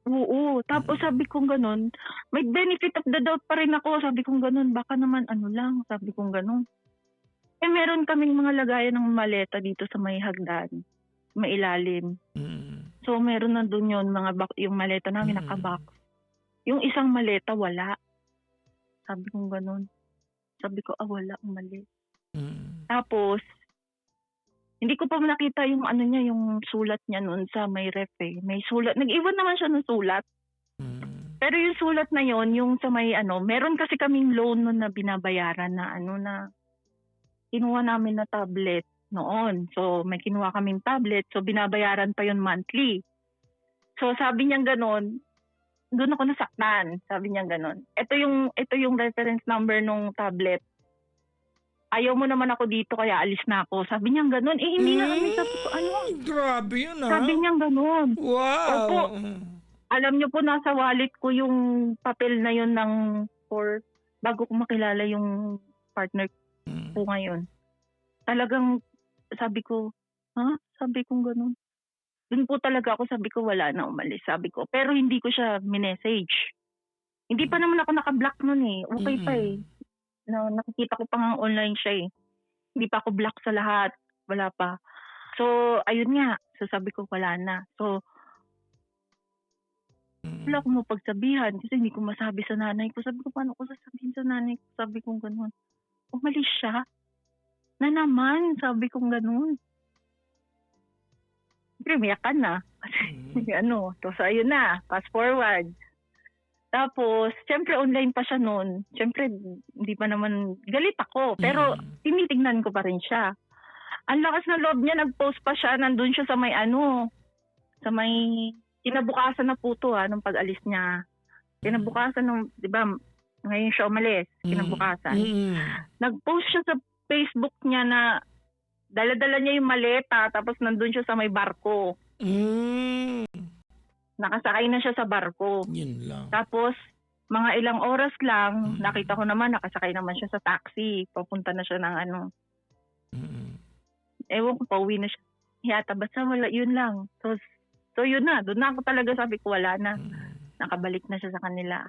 Oo. Tapos sabi kong ganun, may benefit of the doubt pa rin ako. Sabi kong ganun, baka naman lang. Sabi kong ganun. Meron kaming mga lagayan ng maleta dito sa may hagdan. May ilalim. So meron na doon yun, yung maleta namin nakabox. Yung isang maleta, wala. Sabi kong ganun. Sabi ko, wala, mali. Tapos, hindi ko pa nakita yung yung sulat niya noon sa may ref eh. May sulat. Nag-iwan naman siya ng sulat. Pero yung sulat na yon, yung sa may meron kasi kaming loan noon na binabayaran na na kinuha namin na tablet noon. So may kinuha kaming tablet, so binabayaran pa yon monthly. So sabi niya gano'n, doon ako nasaktan. Sabi niya gano'n. Ito yung reference number nung tablet. Ayaw mo naman ako dito kaya alis na ako. Sabi niya gano'n. Hindi na kami. Sabi ko, Grabe yun Sabi niya gano'n. Wow. Opo. Alam niyo po, nasa wallet ko yung papel na yun bago ko makilala yung partner ko ngayon. Talagang sabi ko, Sabi ko gano'n. Doon po talaga ako, sabi ko wala na, umalis. Sabi ko, pero hindi ko siya minessage. Hindi pa naman ako naka-block nun eh. Okay pa eh. Nakikita ko pa nga online siya eh. Hindi pa ako block sa lahat. Wala pa. So, ayun nga. So, sabi ko, wala na. So, wala akong mapagsabihan kasi hindi ko masabi sa nanay ko. Sabi ko, paano ko sasabihin sa nanay ko? Sabi ko, gano'n. Umalis siya. Na naman, sabi ko, gano'n. Siyempre, umiyakan na. So, ayun na. Fast forward. Tapos, siyempre online pa siya noon. Siyempre, hindi pa naman, galit ako. Pero, tinitignan ko pa rin siya. Ang lakas na loob niya, nag-post pa siya, nandun siya sa may sa may, kinabukasan na po to nung pag-alis niya. Kinabukasan nung, di ba, ngayon siya umalis, kinabukasan. Nag-post siya sa Facebook niya na, dala-dala niya yung maleta, tapos nandun siya sa may barko. Nakasakay na siya sa barko. Yun lang. Tapos, mga ilang oras lang, nakita ko naman, nakasakay naman siya sa taxi. Papunta na siya ng Ewan ko, pauwi na siya. Yata, basta wala, yun lang. So yun na, doon na ako talaga sabi ko, wala na. Nakabalik na siya sa kanila.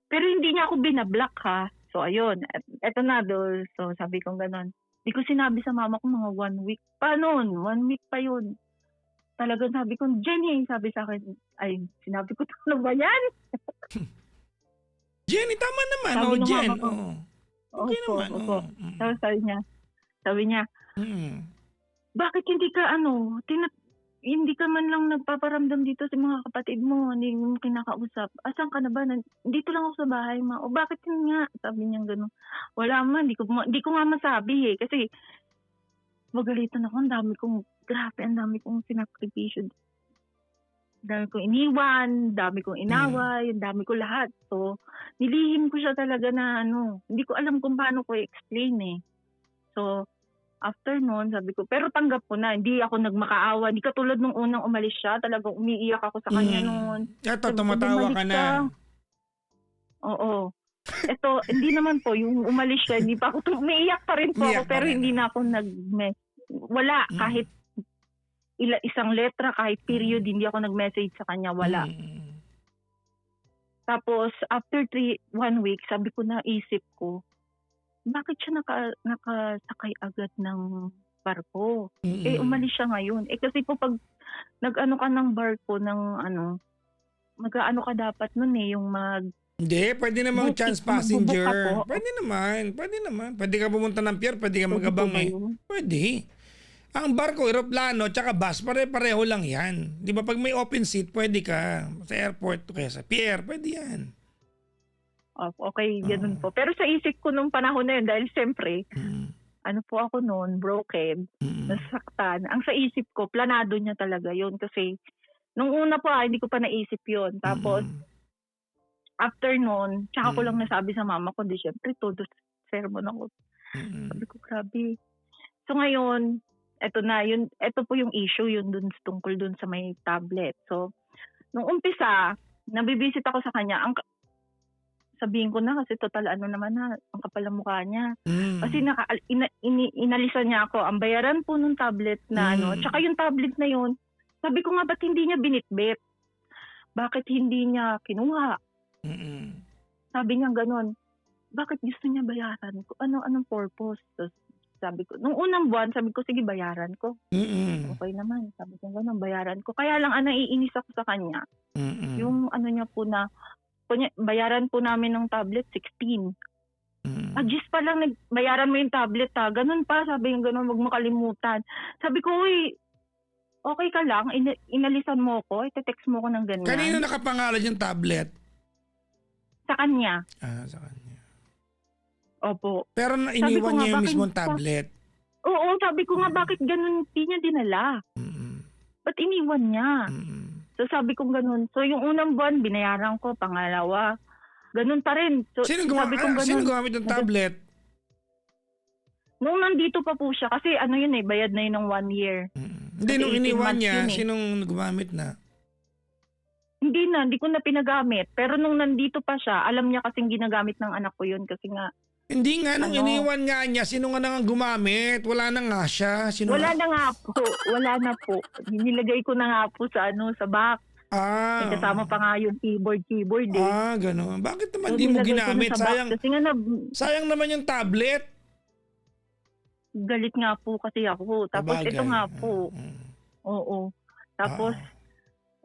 Pero hindi niya ako binablock ha. So ayun, eto na doon. So sabi ko gano'n. Hindi ko sinabi sa mama ko mga 1 week pa noon. 1 week pa yun. Talagang sabi ko, Jenny, sabi sa akin, ay, sinabi ko, ano ba yan? Jenny, tama naman. Sabi ng Jen. mama ko. Okay Opo, naman. opo. Tapos sabi niya, bakit hindi ka hindi ka man lang nagpaparamdam dito sa mga kapatid mo, hindi mo kinakausap. Asan ka na ba? Dito lang ako sa bahay, ma. O bakit yun nga? Sabi niya gano'n. Wala man, hindi ko nga masabi eh. Kasi magalitan ako, ang dami kong sinakripisyo. Dami kong iniwan, dami kong inaway, dami ko lahat. So, nilihim ko siya talaga na hindi ko alam kung paano ko i-explain eh. So, after noon, sabi ko, pero tanggap ko na, hindi ako nagmakaawa. Hindi katulad nung unang umalis siya, talagang umiiyak ako sa kanya noon. Ito, tumatawa ka na. Oo. Ito, hindi naman po, yung umalis siya, hindi pa ako, umiiyak pa rin po ako, pero hindi na ako wala, kahit isang letra, kahit period, hindi ako nag-message sa kanya, wala. Tapos, after 1 week, sabi ko, naisip ko, bakit siya nakasakay agad ng barko? Umalis siya ngayon. Kasi po pag nag-ano ka ng barko ng mag-ano ka dapat nun yung Hindi, pwede namang Book, chance magbo-book ka passenger. po. Pwede naman. Pwede ka pumunta ng pier, pwede ka Pwede magabang po ba eh. yun? Pwede. Ang barko, eroplano, tsaka bus, pare-pareho lang yan. Di ba pag may open seat, pwede ka sa airport o kaya sa pier, pwede yan. Okay, ganun po. Pero sa isip ko nung panahon na yun, dahil siyempre, ano po ako noon, broken, nasaktan. Ang sa isip ko, planado niya talaga yun. Kasi, nung una po, hindi ko pa naisip yun. Tapos, after noon, tsaka ko lang nasabi sa mama ko, di syempre, todo sermon ako. Sabi ko, grabe. So ngayon, eto po yung issue, yun dun, tungkol dun sa may tablet. So, nung umpisa, nabibisit ako sa kanya, sabihin ko na kasi total naman ang kapal ng mukha niya. Kasi inalisan niya ako, ang bayaran po nung tablet na tsaka yung tablet na yun, sabi ko nga, ba't hindi niya binitbit? Bakit hindi niya kinuha? Sabi niya gano'n, bakit gusto niya bayaran ko? Anong purpose? Tapos sabi ko, nung unang buwan, sabi ko, sige, bayaran ko. Okay naman. Sabi ko gano'n, bayaran ko. Kaya lang, naiinis ako sa kanya. Yung niya po na, bayaran po namin ng tablet, 16. Just pa lang, bayaran mo yung tablet ha. Ganun pa, sabi yung gano'n, wag mo kalimutan. Sabi ko, uy, okay ka lang, inalisan mo ko, ite-text mo ko ng ganyan. Kanino nakapangalan yung tablet? Sa kanya. Sa kanya. Opo. Pero iniwan niya yung mismong tablet. Oo, sabi ko nga, bakit ganun hindi niya dinala? Ba't iniwan niya? So sabi ko ganun. So yung unang buwan, binayaran ko, pangalawa. Ganun pa rin. So, Sino gumamit ng tablet? Nung nandito pa po siya, kasi yun bayad na yun ng 1 year. Hindi, nung iniwan niya, sinong gumamit na? Hindi ko na pinagamit. Pero nung nandito pa siya, alam niya kasing ginagamit ng anak ko yun kasi nga. Hindi nga, nung iniwan nga niya, sino nga nang gumamit? Wala na nga siya. Wala na po. Nilagay ko na nga po sa box. Kasama pa nga yung keyboard eh. Gano'n. Bakit naman di mo ginamit? Sayang naman yung tablet. Galit nga po kasi ako. Tapos ito nga po. Oo. Tapos,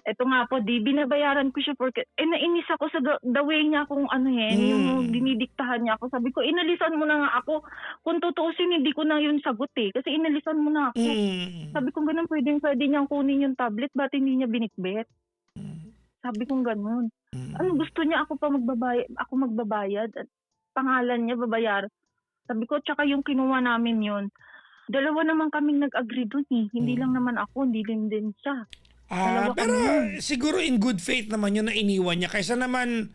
ito nga po, binabayaran ko siya porque, nainis ako sa the way niya kung yung dinidiktahan niya ako. Sabi ko, inalisan mo na nga ako. Kung tutuusin, hindi ko na yun sagot eh. Kasi inalisan mo na ako. Sabi ko, ganun, pwede niyang kunin yung tablet, ba't hindi niya binitbit? Sabi ko, ganun. Gusto niya ako magbabayad? At pangalan niya, babayar. Sabi ko, tsaka yung kinuha namin yun. Dalawa naman kaming nag-agree dun eh. Hindi lang naman ako, hindi din siya. Pero siguro in good faith naman yun na iniwan niya. Kaysa naman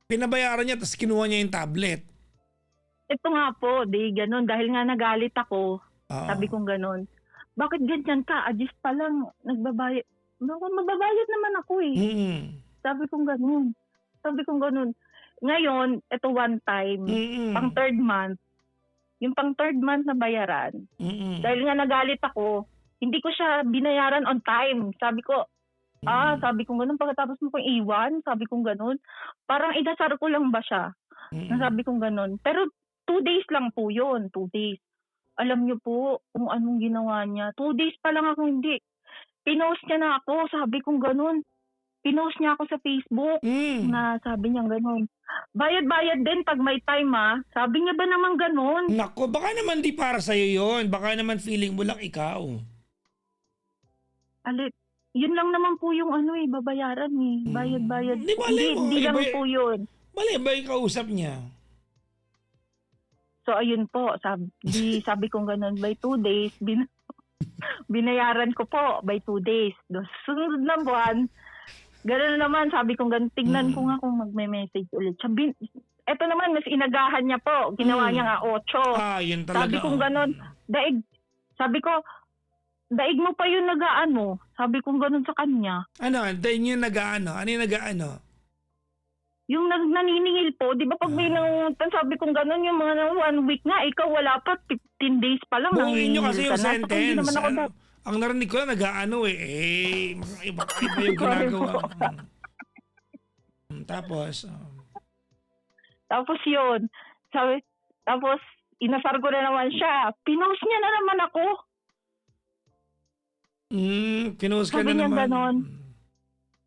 pinabayaran niya tapos kinuha niya yung tablet. Ito nga po, ganun. Dahil nga nagalit ako, sabi kong ganun. Bakit ganyan ka? Adjust pa lang, nagbabayad. Mababayad naman ako eh. Sabi kong ganun. Ngayon, ito one time, pang third month, yung pang third month na bayaran, dahil nga nagalit ako, hindi ko siya binayaran on time. Sabi ko, sabi ko ganun, pagkatapos mo kong iwan, sabi kong ganun, parang idasar ko lang ba siya? Sabi kong ganun. Pero 2 days lang po yun, 2 days. Alam niyo po kung anong ginawa niya. 2 days pa lang ako hindi. Pinost niya na ako, sabi kong ganun. Pinost niya ako sa Facebook na sabi niya ganun. Bayad-bayad din pag may time Sabi niya ba naman ganun? Nako, baka naman di para sa'yo yun. Baka naman feeling mo lang ikaw. Yun lang naman po yung babayaran eh. Bayad-bayad. Hindi lang po yun. Mali ba yung kausap niya? So ayun po, sabi kong ganun, by 2 days, binayaran ko po by 2 days. Sunod na buwan, gano'n naman, sabi kong ganun, tignan ko nga kung magme-message ulit. Eto naman, mas inagahan niya po. Ginawa niya nga 8. Yun talaga. Sabi kong ganun, daig mo pa yun nagaano. Sabi kong ganun sa kanya. Daig yung nagaano? Ano yung nagaano? Yung naniningil po, di ba pag may sabi kong gano'n, yung mga 1 week nga, ikaw wala pa, 15 days pa lang. Buuin nyo kasi yung na. sentence. Ang narinig ko lang, nag-aano iba yung ginagawa. Tapos, Tapos yun, tapos inasar ko na naman siya. Pinost niya na naman ako. kinuha ka Sabi na niya naman. ganon.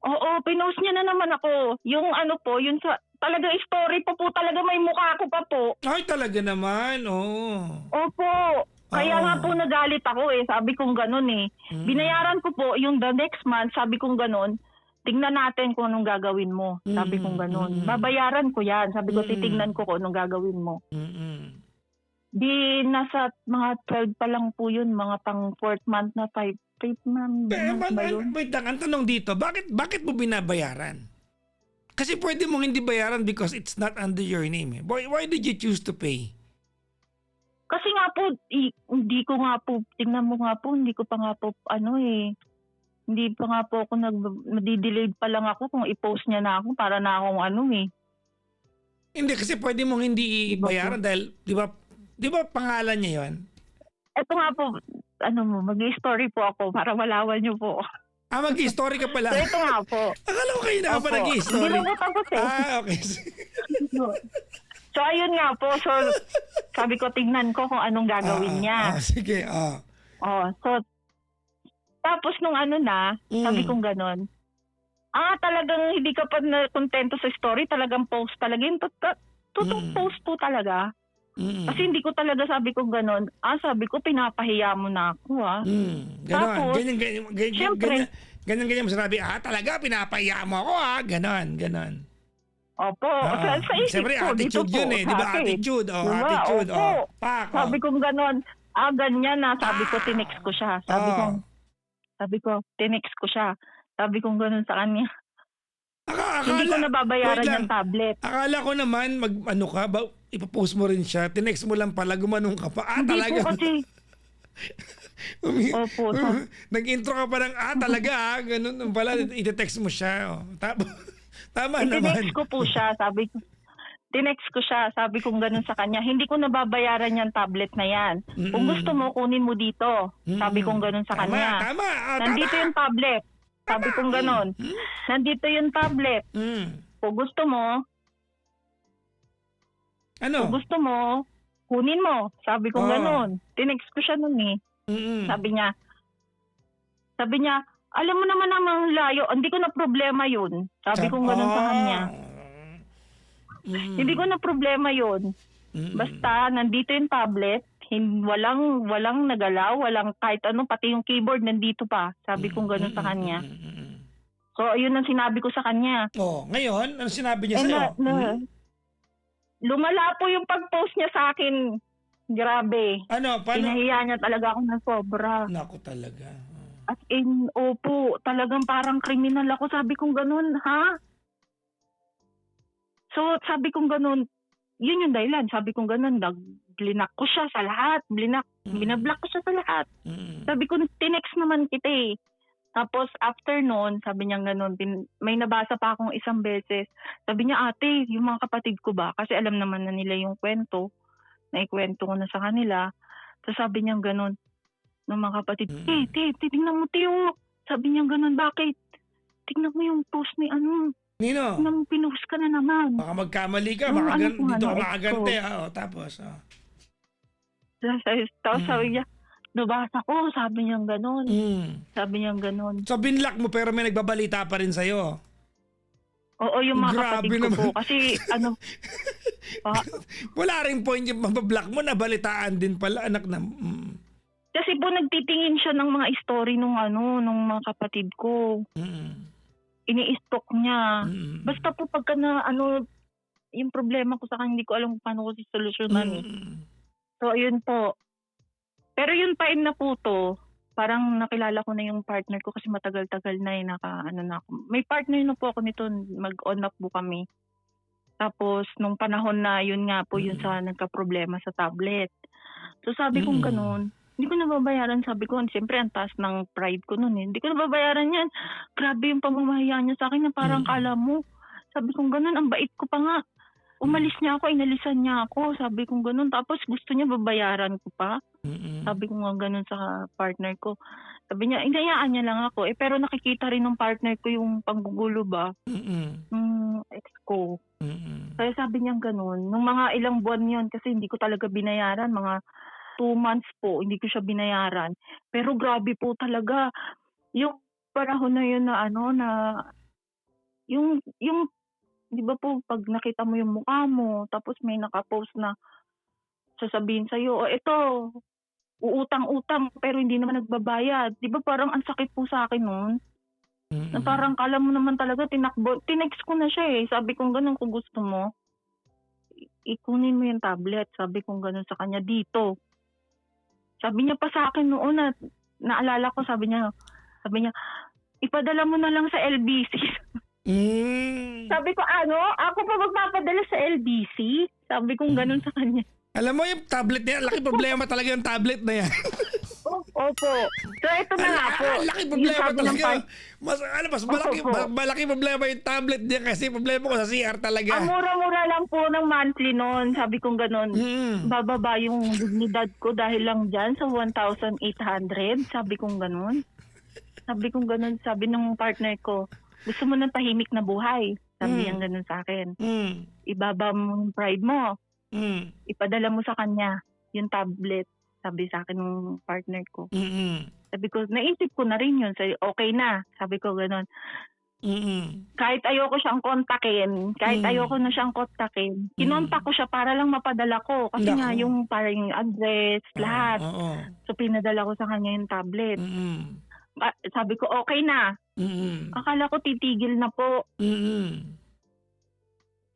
Oo, pinost niya na naman ako. Yung ano po, yun sa, talaga story po talaga may mukha ko pa po. Ay, talaga naman, oo. Opo. Kaya Oo. nga po nagalit ako eh. Sabi kong ganon eh. Binayaran ko po yung the next month, sabi kong ganon, tingnan natin kung anong gagawin mo. Sabi kong ganon. Babayaran ko yan. Sabi ko, titignan ko kung anong gagawin mo. Di nasa mga 12 pa lang po yun, mga pang 4th month na 5th month ba yun? Wait lang, ang tanong dito, bakit mo binabayaran? Kasi pwede mong hindi bayaran because it's not under your name. Why did you choose to pay? Kasi nga po, hindi ko nga po, tingnan mo nga po, hindi ko pa nga po, hindi pa nga po ako madidelayed pa lang ako kung i-post niya na ako para na akong Hindi, kasi pwede mong hindi Diba bayaran dahil, di ba pangalan niya yon? Ito nga po, mag-i-story po ako para malawan niyo po. Mag-i-story ka pala. So ito nga po. Akala ko kayo na pa Opo. nag-i-story. Hindi na po tapos eh. Okay. So ayun nga po, so sabi ko tignan ko kung anong gagawin niya. Sige, So tapos nung sabi kong ganon, talagang hindi ka pa na kontento sa story, talagang post talaga yun. Totoong post po talaga. Kasi hindi ko talaga sabi ko ganon. Sabi ko pinapahiya mo na ako Ganon. Tapos, Ganyan mo sinabi, talaga pinapahiya mo ako ganon. Opo. Sa isip Siyempre, ko, dito attitude po, yun eh. Di ba? sa akin. Attitude. Diba? Attitude. Opo. Pak. Sabi kong ganon. Ganyan na. Sabi ko, tinext ko siya. Sabi ko, tinext ko siya. Sabi kong ganon sa kanya. Hindi ko nababayaran yung tablet. Akala ko naman, ipapost mo rin siya. Tinext mo lang pala, gumanong ka pa. Hindi Talaga. po kasi. Opo. Nag-intro ka pa ng, talaga ganun pala, ite-text mo siya. Tama naman. Tinext ko po siya. Tinext ko siya. Sabi kong ganun sa kanya. Hindi ko nababayaran yung tablet na yan. Kung gusto mo, kunin mo dito. Sabi kong ganun sa kanya. Tama. Nandito yung tablet. Sabi kong ganon. Nandito yung tablet. Kung gusto mo, kung gusto mo, kunin mo. Sabi kong ganon. Tinext ko siya nun eh. Sabi niya, alam mo naman namang layo, hindi ko na problema yun. Sabi kong ganon sa kanya. Hindi ko na problema yun. Basta, nandito yung tablet, walang nagalaw, walang kahit ano, pati yung keyboard nandito pa. Sabi kong gano'n sa kanya. So, ayun ang sinabi ko sa kanya. Ngayon, ano sinabi niya sa'yo? Lumala po yung pag-post niya sa akin. Grabe. Paano? Pinahiya niya talaga ako ng sobra. Naku talaga. As in, opo, talagang parang kriminal ako. Sabi kong gano'n, ha? So, sabi kong gano'n, yun yung dahilan. Sabi kong gano'n, blinak ko siya sa lahat. Binablock ko siya sa lahat. Sabi ko, tinext naman kita eh. Tapos after noon, sabi niya gano'n, may nabasa pa akong isang beses. Sabi niya, ate, yung mga kapatid ko ba? Kasi alam naman na nila yung kwento. Naikwento ko na sa kanila. So sabi niya gano'n, ng mga kapatid, tignan mo, Teo. Sabi niya gano'n, bakit? Tignan mo yung post ni Nino? Tignan mo, pinost ka na naman. Baka magkamali ka. Dito ka makagante. Tapos, Tapos sabi niya, nabasa ko, sabi niya gano'n. Sabi niya gano'n. So, binlock mo pero may nagbabalita pa rin sa'yo? Oo, yung mga Grabe kapatid ko naman. po. Kasi Wala rin point yung mabablock mo, nabalitaan din pala, anak na. Kasi po nagtitingin siya ng mga story nung mga kapatid ko. Ini-stalk niya. Basta po pagka yung problema ko sa kanya, hindi ko alam kung paano ko sisolusyonan eh. So, ayun po. Pero yung time na po to, parang nakilala ko na yung partner ko kasi matagal-tagal na na ako. May partner na po ako nito, mag-on up po kami. Tapos, nung panahon na yun nga po, yun sa nagka-problema sa tablet. So, sabi kong ganun, hindi ko nababayaran. Sabi ko, siyempre, ang taas ng pride ko nun eh. Hindi ko nababayaran yan. Grabe yung pamamahiya niya sa akin na parang kala mo. Sabi kong ganun, ang bait ko pa nga. Umalis niya ako, inalisan niya ako. Sabi kong ganun. Tapos gusto niya babayaran ko pa. Sabi ko nga ganun sa partner ko. Sabi niya, inayaan niya lang ako. Pero nakikita rin ng partner ko yung panggugulo ba, ng ex ko. Kaya sabi niya ganun. Nung mga ilang buwan yun, kasi hindi ko talaga binayaran, mga 2 months po, hindi ko siya binayaran. Pero grabe po talaga. Yung panahon na yun na yung, di ba po, pag nakita mo yung mukha mo, tapos may nakapost na sasabihin sa'yo, ito, uutang-utang pero hindi naman nagbabayad. Di ba parang ang sakit po sa akin nun? Na parang kala mo naman talaga tinakbo. Tinext ko na siya eh. Sabi kong ganun, kung gusto mo, ikunin mo yung tablet. Sabi kong ganun sa kanya dito. Sabi niya pa sa akin noon na naalala ko, sabi niya, ipadala mo na lang sa LBC. Sabi ko, ako pa magpapadala sa LBC? Sabi kong ganun sa kanya. Alam mo yung tablet niya, laki problema talaga yung tablet na yan. Opo. So ito na nga po. Laki problema Yung sabi ng talaga. Mas malaki problema yung tablet niya kasi problema ko sa CR talaga. Ang mura-mura lang po ng monthly noon. Sabi kong ganun. Bababa yung dignidad ko dahil lang dyan sa 1,800. Sabi kong ganun. Sabi ng partner ko, gusto mo ng tahimik na buhay. Sabi niya ganun sa akin. Ibaba mo yung pride mo. Ipadala mo sa kanya yung tablet, sabi sa akin ng partner ko. Sabi ko, naisip ko na rin yun. Sabi, okay na. Sabi ko gano'n. Kahit ayoko siyang kontakin, kinontak ko siya para lang mapadala ko. Kasi nga yung parang address, lahat. So pinadala ko sa kanya yung tablet. Sabi ko, okay na. Akala ko titigil na po.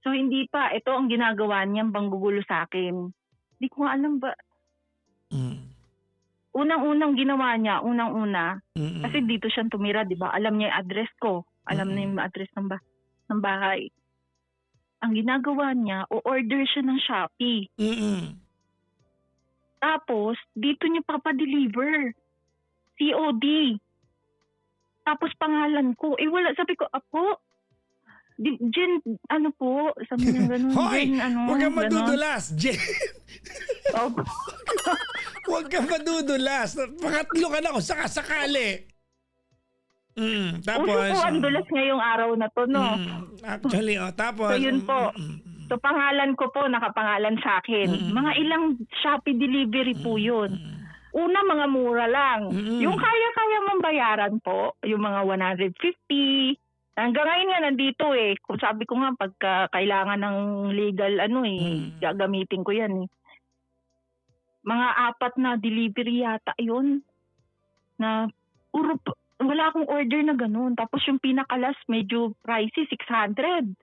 So hindi pa, ito ang ginagawa niyang panggugulo sa akin. Hindi ko alam ba. Unang-unang ginawa niya, kasi dito siya tumira, di ba? Alam niya yung address ko. Alam niya yung address ng bahay. Ang ginagawa niya, o-order siya ng Shopee. Tapos, dito niya papadeliver. COD. Tapos pangalan ko. Wala. Sabi ko, Apo, Jen, sabi niya gano'n. Hoy! Jen, Huwag kang madudulas, Jen! Opo. Huwag kang madudulas. Pangatlo ka na kung sakasakali. Tapos... Uso po ang dulas ngayong araw na to, no? Actually, tapos... So, yun po. So, pangalan ko po, nakapangalan sa akin. Mga ilang Shopee delivery po yun. Una, mga mura lang. Yung kaya-kaya mong bayaran po, yung mga 150. Hanggang ngayon nga nandito eh. Kung sabi ko nga, pagka kailangan ng legal, gagamitin ko yan eh. Mga 4 na delivery yata yun. Na, wala akong order na ganun. Tapos yung pinakalas, medyo pricey, 600.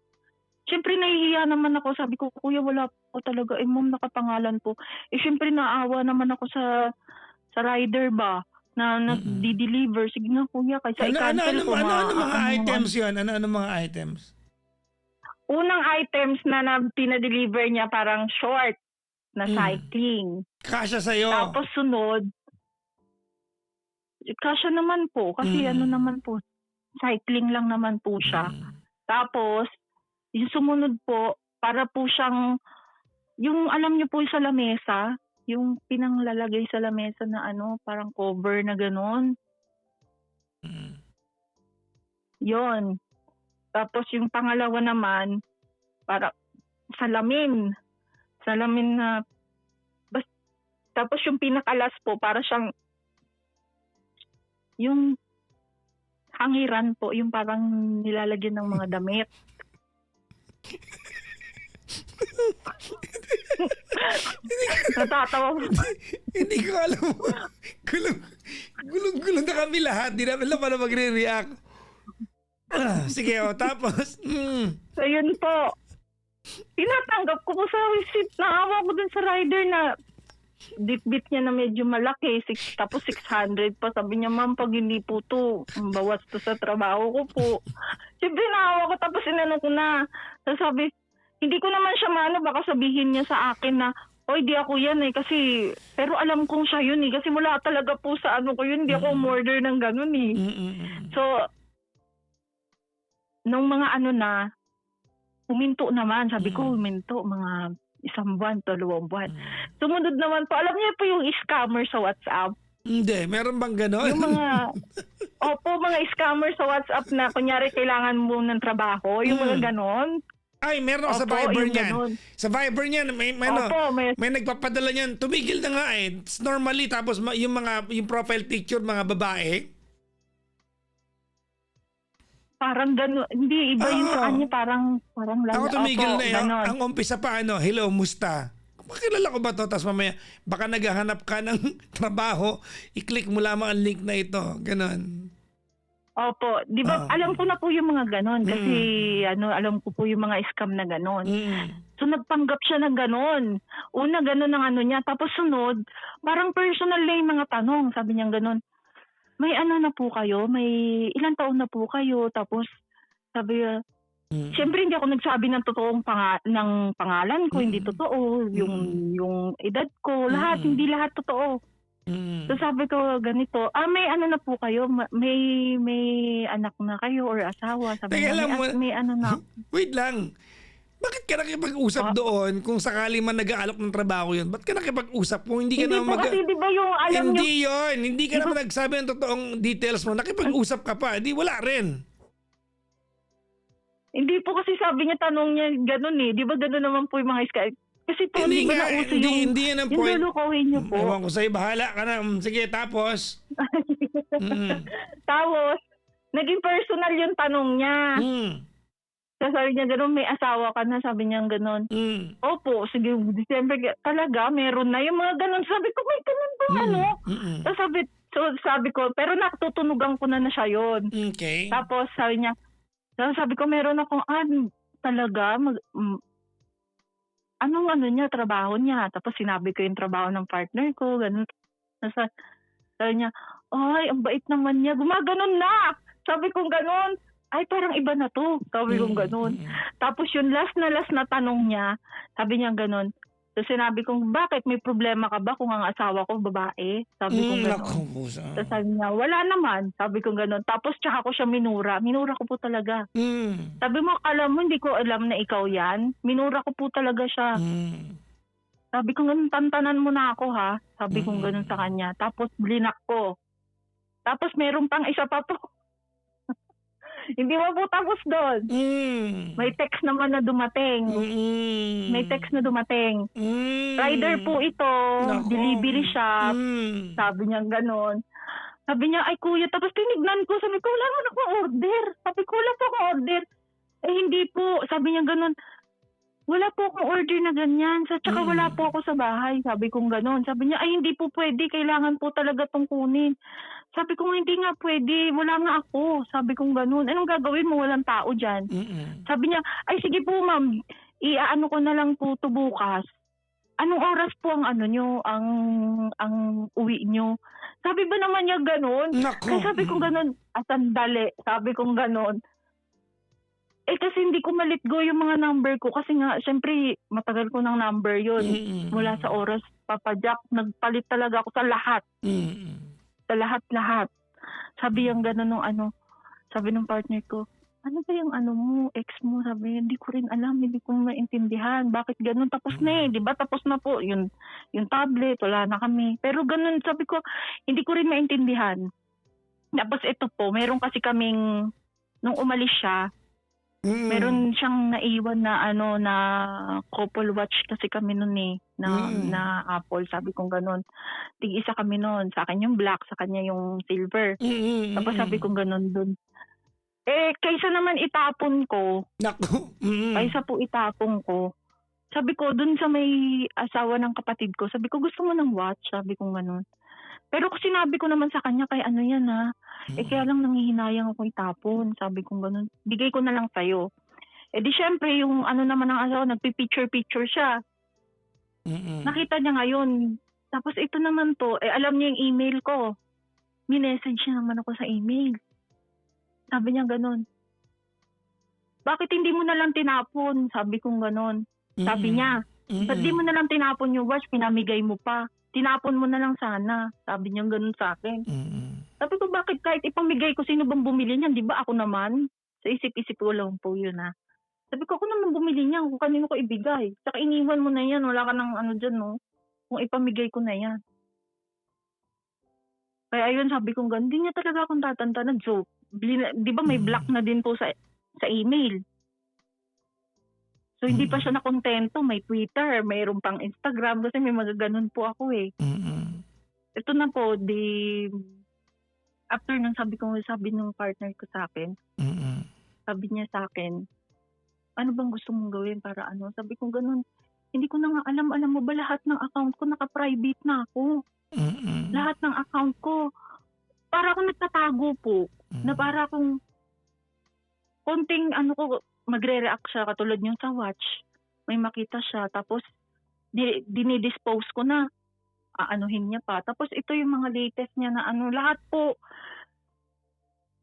Siyempre nahihiya naman ako. Sabi ko, kuya, wala po talaga. Ma'am, nakapangalan po. Siyempre naawa naman ako sa rider ba na nagdi-deliver. Sige na kuya, kaysa i-cancel ko. Ano mga items yun? Ano mga items? Unang items na pinadeliver niya parang short na cycling. Kasya sa'yo? Tapos sunod, kasya naman po. Kasi naman po, cycling lang naman po siya. Tapos, yung sumunod po, para po siyang, yung alam niyo po sa lamesa, yung pinanglalagay sa lamesa na parang cover na gano'n. Yon. Tapos yung pangalawa naman, para salamin. Salamin na, tapos yung pinakalas po, para siyang, yung hangiran po, yung parang nilalagyan ng mga damit. Natatawa. Hindi ko alam. Gulong-gulong na kami lahat. Di namin alam paano magre-react. Sige, tapos. So yun po. Tinatanggap ko po sa receipt. Naawa ko dun sa rider na bit niya na medyo malaki. Tapos 600 pa. Sabi niya, ma'am, pag hindi po to, bawas to sa trabaho ko po. Siyempre naawa ko. Tapos inano ko na. So sabi, hindi ko naman siya baka sabihin niya sa akin na, oy, di ako yan eh. Kasi, pero alam kong siya yun eh. Kasi wala talaga po sa ko yun. Di ako umorder ng ganun eh. So, nung mga na, huminto naman. Sabi ko, huminto. Mga 1 buwan, 2 buwan. Sumunod naman po. Alam niyo po yung scammer sa WhatsApp. Hindi, meron bang gano'n? Yung mga, opo, mga scammer sa WhatsApp na kunyari kailangan mo ng trabaho, yung mga ganon. Ay, meron ako sa Opo, Viber yung niyan. ganon. Sa Viber niyan, Opo, may nagpapadala niyan. Tumigil na nga eh. It's normally, tapos yung profile picture, mga babae. parang ganon. Hindi, iba yung sa Oo. kanya, parang Ako tumigil Opo, na eh. ganon. Ang umpisa pa, hello, musta? Makilala ko ba to? Tapos mamaya, baka naghahanap ka ng trabaho, i-click mo lamang ang link na ito. Ganon. Opo, di ba, Oo. alam ko na po yung mga ganon kasi alam ko po yung mga scam na ganon. So nagpanggap siya ng ganon. Una ganon ang niya, tapos sunod, parang personal na yung mga tanong. Sabi niya ganon, may ano na po kayo, may ilang taon na po kayo, tapos sabi niya, siyempre hindi ako nagsabi ng totoong ng pangalan ko, hindi totoo, yung edad ko, lahat, hindi lahat totoo. So sabi ko ganito, may ano na po kayo, may anak na kayo or asawa, sabi Teka niya, lang, may ano na. wait lang. Bakit ka nakipag-usap doon kung sakali man nag-aalok ng trabaho yun? Ba't ka nakipag-usap kung hindi ka Hindi naman po kasi di ba yung alam Hindi niyo, yun. Hindi ka naman nagsabi ng totoong details mo. Nakipag-usap ka pa. Di wala rin. hindi po kasi sabi niya, tanong niya ganun eh, di ba ganun naman po yung mga Skype. Kasi po, Hindi hindi ba nga, nauso hindi yan ang yung point. lulukuhin niyo po. Ewan ko sa'yo, bahala ka na. Sige, tapos. Tapos, naging personal yung tanong niya. So, sabi niya gano'n, may asawa ka na, sabi niya gano'n. Opo, sige, December, talaga, meron na yung mga gano'n. Sabi ko, may gano'n ba sabi ko, pero natutunugan ko na siya yun. Okay. Tapos sabi niya, sabi ko, meron akong, talaga, anong niya, trabaho niya. Tapos sinabi ko yung trabaho ng partner ko, gano'n. Sabi niya, ay, ang bait naman niya. Gumaganon na. Sabi ko gano'n. Ay, parang iba na to. Sabi ko gano'n. Tapos yung last na tanong niya, sabi niya gano'n. So sinabi ko, bakit? May problema ka ba kung ang asawa ko babae? Sabi ko gano'n. Tapos sabi niya, wala naman. Sabi ko gano'n. Tapos tsaka ko siya minura. Minura ko po talaga. Sabi mo, alam mo, hindi ko alam na ikaw yan. Minura ko po talaga siya. Sabi ko gano'n, tantanan mo na ako ha. Sabi ko gano'n sa kanya. Tapos blinak ko. Tapos meron pang isa pa po. Hindi mo po tapos doon. May text naman na dumating. May text na dumating. Rider po ito. Nako. Delivery siya. Sabi niya gano'n. Sabi niya, ay kuya, tapos tinignan ko. Sabi ko, wala nga akong order. Sabi ko, wala po akong order. Hindi po. Sabi niya gano'n. Wala po akong order na ganyan. Tsaka wala po ako sa bahay. Sabi kong gano'n. Sabi niya, ay hindi po pwede. Kailangan po talaga tong kunin. Sabi ko, hindi nga pwede. Wala nga ako. Sabi kong gano'n. Anong gagawin mo? Walang tao dyan. Sabi niya, ay sige po ma'am. Iaano ko na lang po to bukas. Anong oras po ang nyo? Ang uwi nyo? Sabi ba naman niya gano'n? Kaya sabi kong gano'n. Sandali. Sabi kong gano'n. Kasi hindi ko ma-let go yung mga number ko kasi nga, syempre, matagal ko ng number yun. Mula sa oras, Papa Jack, nagpalit talaga ako sa lahat. Sa lahat-lahat. Sabi yung gano'n nung sabi ng partner ko, ano ba yung mo, ex mo? Sabi, hindi ko rin alam, hindi ko maintindihan. Bakit gano'n? Tapos na di ba? Tapos na po yung tablet, wala na kami. Pero gano'n, sabi ko, hindi ko rin maintindihan. Tapos ito po, meron kasi kaming, nung umalis siya, meron siyang naiwan na na couple watch kasi kami noon na Apple, sabi kong gano'n. Tig-isa kami noon, sa akin yung black, sa kanya yung silver. Tapos sabi kong gano'n doon. Kaysa naman itapon ko. Kaysa po itapon ko. Sabi ko doon sa may asawa ng kapatid ko, sabi ko gusto mo ng watch, sabi kong gano'n. Pero sinabi ko naman sa kanya, kay yan kaya lang nangihinayang ako itapon. Sabi kong gano'n, bigay ko na lang sa'yo. Di syempre, yung naman ng asawa, nagpi-picture siya. Nakita niya ngayon. Tapos ito naman to, alam niya yung email ko. Minessage niya naman ako sa email. Sabi niya gano'n. Bakit hindi mo na lang tinapon? Sabi kong gano'n. Sabi niya, ba't di mo na lang tinapon yung watch, pinamigay mo pa? Tinapon mo na lang sana. Sabi niya gano'n sa akin. Sabi ko, bakit kahit ipamigay ko, sino bang bumili niyan? Di ba ako naman? Sa isip-isip ko lang po yun Sabi ko, ako naman bumili niyan. Kung kanino ko ibigay. Saka iniwan mo na yan. Wala ka ng dyan, no? Kung ipamigay ko na yan. Kaya ayun, sabi kong gano'n, hindi niya talaga akong tatantanan. So, di ba may block na din po sa email. So, hindi pa siya nakontento. May Twitter, mayroon pang Instagram kasi may mga ganun po ako eh. Mm. Ito na po, after nung sabi nung partner ko sa akin, Mm. sabi niya sa akin, ano bang gusto mong gawin para ano? Sabi ko ganun, hindi ko na nga alam mo ba lahat ng account ko naka-private na ako. Mm. Lahat ng account ko, para akong nagtatago po, na para akong konting ano ko, magre-react siya katulad yung sa watch. May makita siya, tapos dinidispose ko na, aanuhin niya pa. Tapos ito yung mga latest niya na ano, lahat po,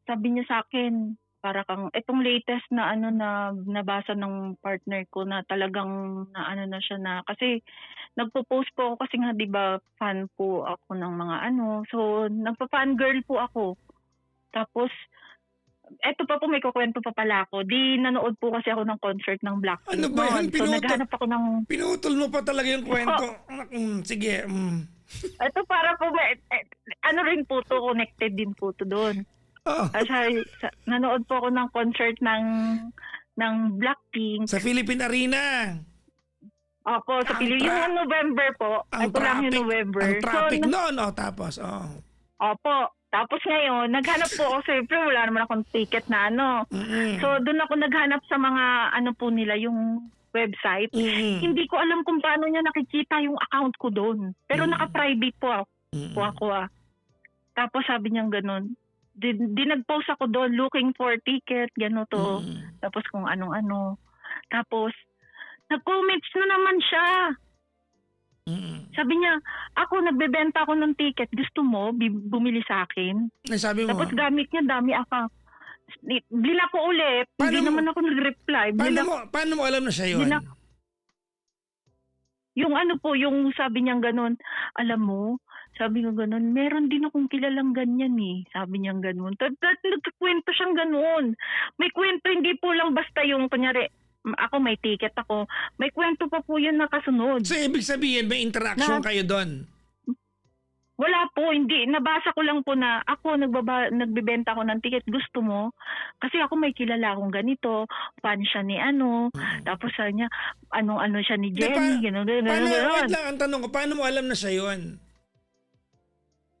sabi niya sa akin, para kang, itong latest na ano na nabasa ng partner ko na talagang na ano na siya na, kasi nagpo-post po ako kasi nga 'di ba fan po ako ng mga ano. So nagpa-fan girl po ako. Tapos eto pa po, may kukwento pa pala ako. Di nanood po kasi ako ng concert ng Blackpink Ano ba yan? noon. So naghanap ako ng Pinutol mo pa talaga yung kwento. Sige. ito para po ano rin po to, connected din po to doon. Oh, Nanood po ako ng concert ng Blackpink. sa Philippine Arena. Opo, sa Pilipinas, yung November po. Ito lang yung November. Ang traffic So, noon. Tapos. opo. Tapos ngayon, naghanap po ako. Siyempre, wala naman akong ticket na ano. Mm-mm. So, doon ako naghanap sa mga ano po nila, yung website. Mm-mm. Hindi ko alam kung paano niya nakikita yung account ko doon. Pero naka-private po ako. Tapos sabi niya ganun. Di nag-post ako doon looking for ticket, gano'n to. Tapos kung anong-ano. Tapos, nag-comments na naman siya. Sabi niya, nagbebenta ako ng ticket. Gusto mo bumili sa akin? Ay, sabi mo. Tapos gamit niya, dami ako. Bila ko ulit. Hindi naman ako nag-reply. Paano mo alam na siya yun? Yung ano po, yung sabi niya gano'n, alam mo, sabi ko gano'n, meron din akong kilalang ganyan eh. Sabi niya gano'n. Nagkakwento siyang gano'n. May kwento, hindi po lang basta yung, kunyari, ako may ticket ako. May kwento pa po yun na kasunod. So, ibig sabihin, may interaction kayo doon? Wala po, hindi. Nabasa ko lang po na ako nagbebenta ako ng ticket. Gusto mo? Kasi ako may kilala akong ganito. Fan siya ni ano. Tapos sabi niya, anong-ano siya ni Jenny. Gano'n. Wait lang, ang tanong ko, paano mo alam na siya yun?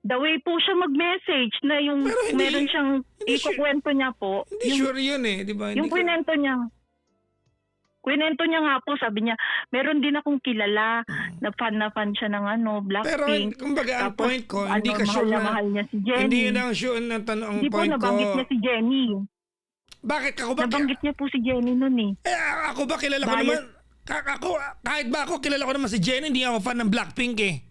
The way po siya mag-message na yung meron siyang ikukwento niya po. Hindi sure yun eh, di ba? Yung kwento niya. Kwento niya nga po, sabi niya, meron din akong kilala na fan siya ng Blackpink. Pero, kumbaga, ang point ko, hindi ka mahal sure na mahal niya si Jenny. Hindi yun ang sure na tanong, ang hindi point ko. Hindi po, nabanggit niya si Jenny. Bakit? Ako ba? Nabanggit niya po si Jenny nun eh. Ako ba kilala ko naman? Kahit ba ako kilala ko naman si Jenny, hindi ako fan ng Blackpink eh.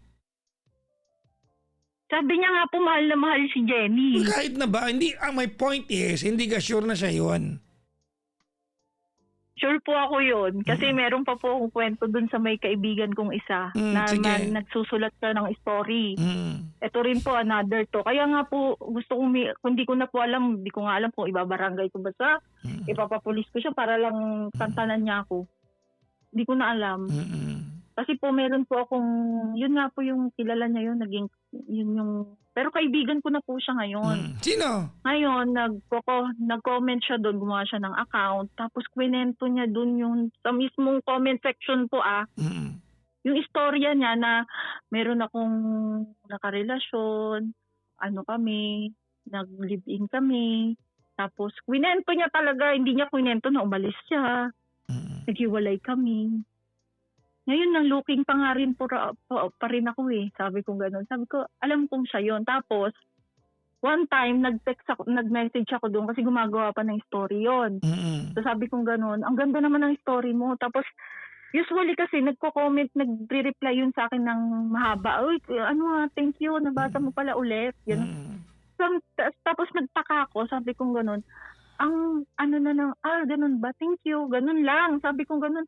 Sabi niya nga po, mahal na mahal si Jenny. Kahit na ba, hindi, ang my point is, hindi ka sure na siya yun. Sure po ako yun. Kasi meron pa po akong kwento dun sa may kaibigan kong isa na nagsusulat ka ng story. Ito rin po, another to. Kaya nga po, gusto kong, hindi ko na po alam, hindi ko nga alam kung ibabarangay ko ba sa, ipapapulis ko siya para lang tantanan niya ako. Hindi ko na alam. Kasi po meron po akong, yun nga po yung kilala niya yun, naging, yun yung, pero kaibigan ko na po siya ngayon. Sino? Ngayon, nag-comment siya doon, gumawa siya ng account, tapos kwento niya doon yung, sa mismong comment section po yung istorya niya na meron akong nakarelasyon, kami, nag-live-in kami, tapos kwento niya talaga, hindi niya kwento na umalis siya, naghiwalay kami. Ngayon, nang looking pa nga rin pa rin ako eh. Sabi ko gano'n. Sabi ko, alam kong siya yun. Tapos, one time, nag-message ako doon kasi gumagawa pa ng story yun. So sabi kong gano'n, ang ganda naman ng story mo. Tapos, usually kasi, nagko-comment, nagre-reply yun sa akin ng mahaba. Uy, thank you, nabasa mo pala ulit. Tapos nagtaka ako, sabi kong gano'n, ganun ba? Thank you, ganun lang. Sabi kong gano'n,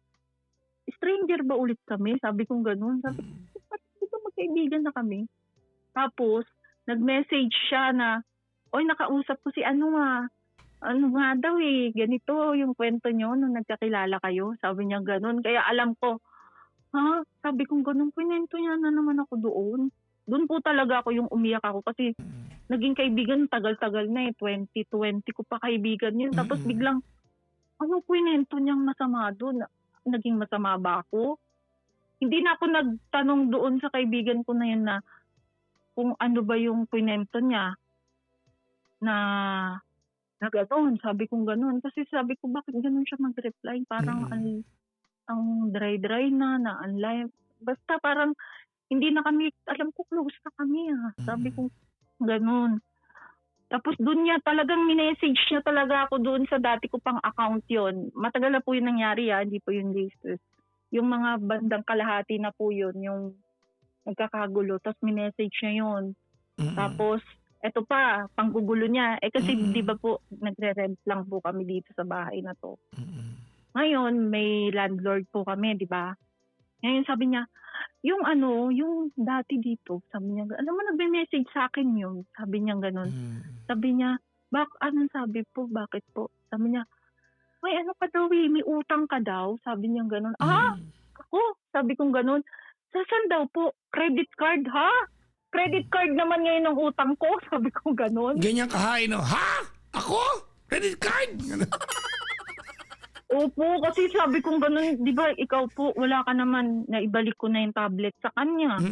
stranger ba ulit kami? Sabi kong gano'n. Sabi ko, magkaibigan na kami. Tapos, nag-message siya na, oy, nakausap ko si ano nga daw eh, ganito yung kwento nyo nung nagkakilala kayo. Sabi niya gano'n. Kaya alam ko, sabi kong gano'n, kwento niya na naman ako doon. Doon po talaga ako yung umiyak ako kasi naging kaibigan tagal-tagal na eh. 2020 ko pa kaibigan yun. Tapos biglang, ano po inento niyang masama doon? Naging masama ba ako? Hindi na ako nagtanong doon sa kaibigan ko na yun na kung ano ba yung pinento niya na gano'n. Sabi kong gano'n. Kasi sabi ko, bakit gano'n siya mag-reply? Parang ang dry-dry na unlive. Basta parang hindi na kami, alam ko close na kami Sabi ko, gano'n. Tapos doon niya talagang minessage niya talaga ako doon sa dati ko pang account yon. Matagal na po yung nangyari hindi po yung latest. Yung mga bandang kalahati na po yun, yung nagkakagulo. Tapos minessage niya yun. Tapos, eto pa, panggugulo niya. Kasi di ba po, nagre-rent lang po kami dito sa bahay na to. Ngayon, may landlord po kami, di ba? Ngayon sabi niya, yung dati dito, sabi niya, alam mo, nagbe-message sa akin yun. Sabi niya ganun. Sabi niya, anong sabi po? Bakit po? Sabi niya, may ano ka daw may utang ka daw. Sabi niya ganun. Ako? Sabi kong ganun. Saan daw po? Credit card, ha? Credit card naman ngayon ang utang ko. Sabi kong ganun. Ganyan kahain, no? Ha? Ako? Credit card? Opo, kasi sabi kong ganun, di ba ikaw po, wala ka naman na ibalik ko na yung tablet sa kanya.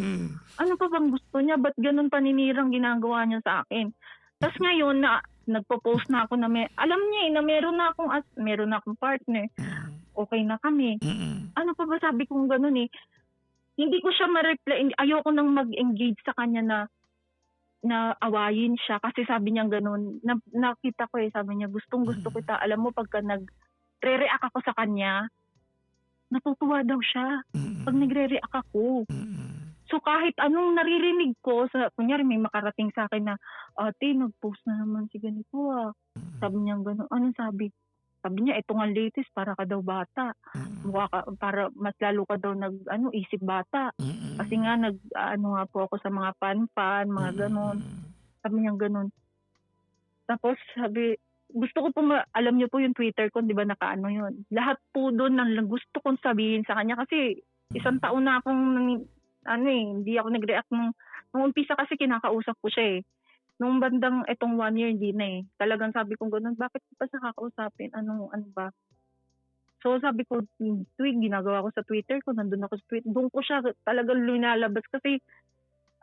Ano pa bang gusto niya? Ba't ganun paninirang ginagawa niya sa akin? Tapos ngayon, nagpo-post na ako na alam niya na meron na akong partner. Okay na kami. Ano pa ba sabi kong ganun Hindi ko siya ma-reply. Ayoko nang mag-engage sa kanya na awayin siya kasi sabi niya ganun. Nakita ko sabi niya, gustong-gusto kita. Alam mo, pagka nagre-react ako sa kanya, natutuwa daw siya pag nagre-react ako. So kahit anong naririnig ko, kunyari may makarating sa akin na, ate, nag-post na naman si ganito Sabi niya gano'n. Anong sabi? Sabi niya, ito nga latest, para ka daw bata. Para mas lalo ka daw isip bata. Kasi nga, nga po ako sa mga pan, mga gano'n. Sabi niya gano'n. Tapos sabi, gusto ko po, alam niyo po yung Twitter ko, di ba nakaano yun. Lahat po doon lang gusto kong sabihin sa kanya kasi isang taon na akong, hindi ako nag-react nung umpisa kasi kinakausap ko siya Nung bandang etong 1 year, hindi na Talagang sabi ko gano'n, bakit pa siya kakausapin? Ano ba? So sabi ko, ginagawa ko sa Twitter ko, nandun ako sa Twitter. Doon ko siya talagang lunalabas kasi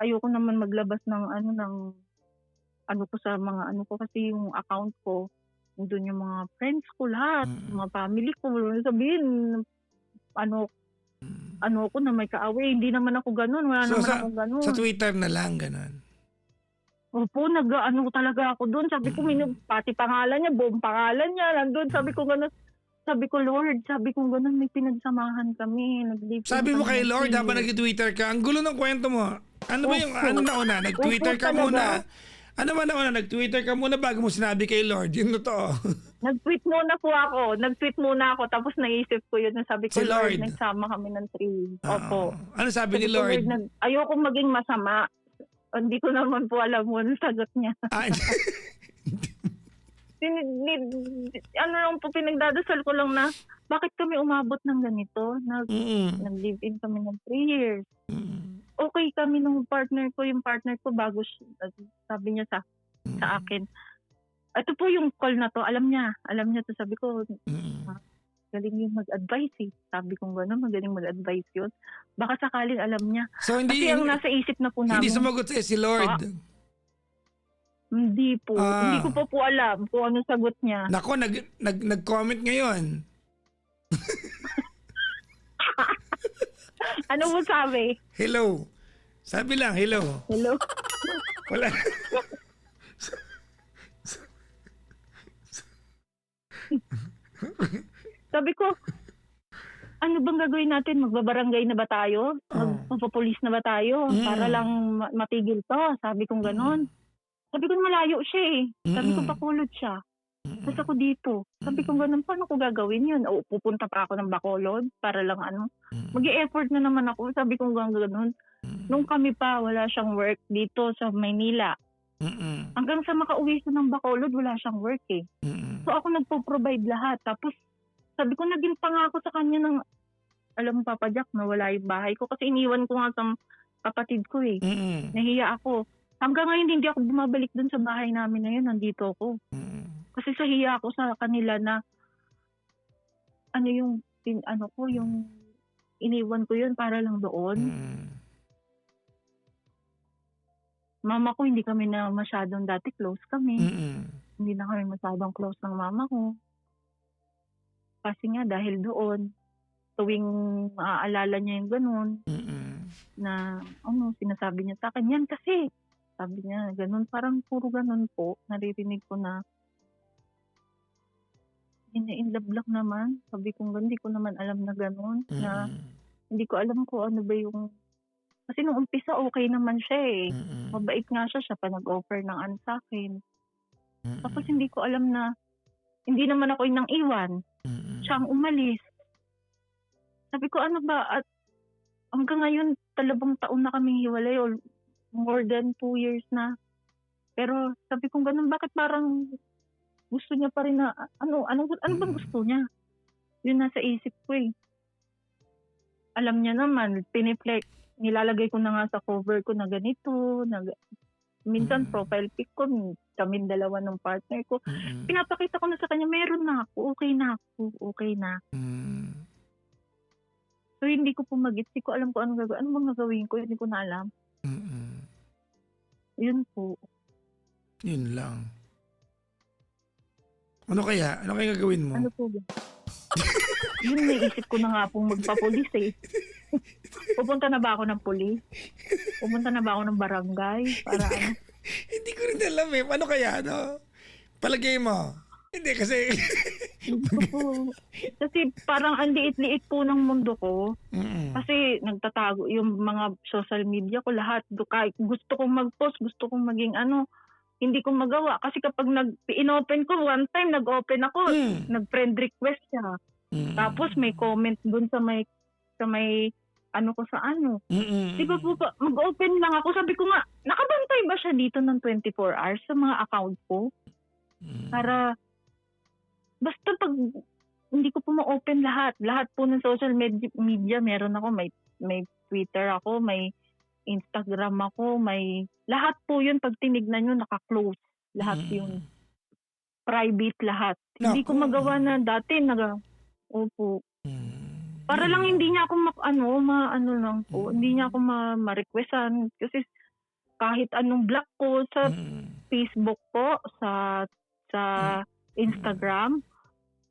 ayoko naman maglabas ng ko sa mga ko kasi yung account ko, doon yung mga friends ko lahat, mga family ko. Sabihin, ko na may kaaway. Hindi naman ako ganun. Wala naman ako ganun. Sa Twitter na lang, ganun. Opo, talaga ako doon. Sabi ko, pati pangalan niya, buong pangalan niya, nandun. Sabi ko gano'n. Sabi ko, Lord, may pinagsamahan kami. Sabi mo kay Lord habang nag-Twitter ka, ang gulo ng kwento mo. Ano ba yung, nauna? Nag-Twitter ka muna? Ano ba nauna? Nag-Twitter ka muna bago mo sinabi kay Lord? Yun totoo. Nag-tweet muna ako. Tapos naisip ko yun. Sabi ko, si Lord, nagsama kami ng 3. Opo. Ano sabi ni Lord? Ayoko maging masama. Hindi ko naman po alam mo ang sagot niya. Lang po, pinagdadasal ko lang na bakit kami umabot ng ganito? Nag-live-in kami ng 3 years. Okay kami nung partner ko. Yung partner ko bago sabi niya sa akin. Ito po yung call na to. Alam niya to. Sabi ko, galing yung mag-advise Sabi ko gano'n, magaling mag-advise yun. Baka sakaling alam niya. So, kasi ang nasa isip na po namin. Hindi sumagot si Lord. Hindi po. Hindi ko po alam kung ano sagot niya. Nako, nag-comment ngayon. Ano mo sabi? Hello. Sabi lang, hello. Hello? Wala. Sabi ko, ano bang gagawin natin? Magbabarangay na ba tayo? Magpapulis na ba tayo? Para lang matigil to. Sabi kong ganon. Sabi ko, malayo siya Sabi ko, pakulod siya. Tapos ako dito. Sabi ko, ganon, paano ko gagawin yun? O, pupunta pa ako ng Bacolod para lang mag-i-effort na naman ako. Sabi ko, ganon. Nung kami pa, wala siyang work dito sa Maynila. Hanggang sa makauwi siya ng Bacolod, wala siyang work So ako nagpo-provide lahat. Tapos sabi ko, naging pangako sa kanya ng, alam mo Papa Jack, nawala yung bahay ko. Kasi iniwan ko nga kapatid ko eh. Mm. Nahiya ako. Hanggang ngayon hindi ako bumabalik dun sa bahay namin na yun. Nandito ako. Mm. Kasi sa hiya ako sa kanila na ano yung yung iniwan ko yun para lang doon. Mm. Mama ko hindi kami na masyadong dati close kami. Mm. Hindi na kami masyadong close ng mama ko. Kasi nga dahil doon, tuwing maaalala niya yung ganun, Mm. na sinasabi niya sa akin, yan kasi. Sabi niya, ganun, parang puro ganun po. Naririnig ko na, in love lang naman. Sabi ko, hindi ko naman alam na ganun. Na Mm. hindi ko alam kung ano ba yung... Kasi nung umpisa, okay naman siya eh. Mm. Mabait nga siya pa nag-offer ng ano sa akin. Mm. Tapos hindi ko alam na, hindi naman ako yung nang iwan. Mm. Siya ang umalis. Sabi ko, ano ba? At hanggang ngayon, 2 taon na kaming hiwalay or more than 2 years na. Pero sabi ko, ganun, bakit parang gusto niya pa rin na, ano bang gusto niya? Yun nasa isip ko eh. Alam niya naman, nilalagay ko na nga sa cover ko na ganito, minsan profile pic ko, kami dalawa ng partner ko. Mm. Pinapakita ko na sa kanya, meron na ako, okay na. Mm. So hindi ko pumagit, hindi ko alam kung ano bang gagawin ko, hindi ko na alam. Mm. Yun po. Yun lang. Ano kaya? Ano kaya gagawin mo? Ano po ba? Yun, naisip ko na nga pong magpapulis eh. Pupunta na ba ako ng pulis? Pupunta na ba ako ng barangay? Para ano? Hindi ko rin alam eh. Ano kaya, no? Palagay mo. Hindi kasi... Gusto po. Kasi parang ang liit-liit po ng mundo ko. Mm. Kasi nagtatago yung mga social media ko lahat. Kahit gusto kong mag-post, gusto kong maging hindi ko magawa. Kasi kapag in-open ko, one time nag-open ako, nag-friend request siya. Mm. Tapos may comment dun sa may ko sa ano. Mm. Di ba po ba, mag-open lang ako. Sabi ko nga, nakabantay ba siya dito ng 24 hours sa mga account ko? Mm. Para, basta pag hindi ko po ma-open lahat. Lahat po ng social media meron ako. May Twitter ako, may Instagram ako, may... Lahat po yun, pag tinignan nyo, naka-close. Lahat yun. Private lahat. Hindi ko magawa na dati. Opo. Para lang hindi niya ako lang po. Hindi niya ako ma-requestan. Kasi kahit anong block ko sa Facebook po, sa Instagram,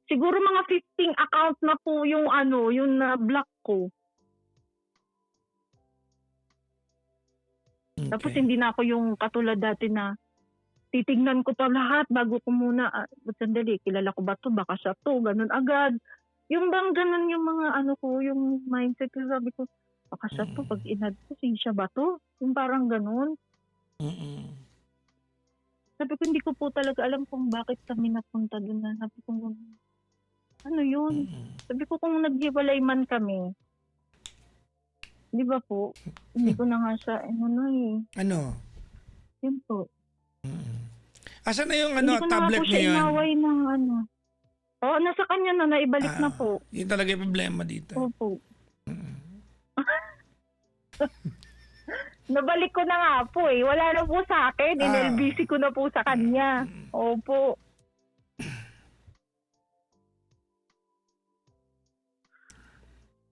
siguro mga 15 account na po yung yung na-block ko. Okay. Tapos hindi na ako yung katulad dati na titignan ko pa lahat bago ko muna, sandali, kilala ko ba to? Baka siya to, ganun agad. Yung bang ganun yung mga ko, yung mindset ko, sabi ko, baka siya to, pag inad ko, siya ba to? Yung parang ganun. Sabi ko, hindi ko po talaga alam kung bakit kami napunta doon na. Sabi ko, ano yun? Sabi ko, kung naghiwalay man kami, di ba po, hindi ko na nga siya, Ano? Yun po. Asan na yung Hindi ko na tablet nga po niya siya yun? inaway ng Oo, nasa kanya na, naibalik na po. Yun talaga yung problema dito. Opo. Nabalik ko na nga po eh. Wala na po sa akin. NLBC ko na po sa kanya. Opo.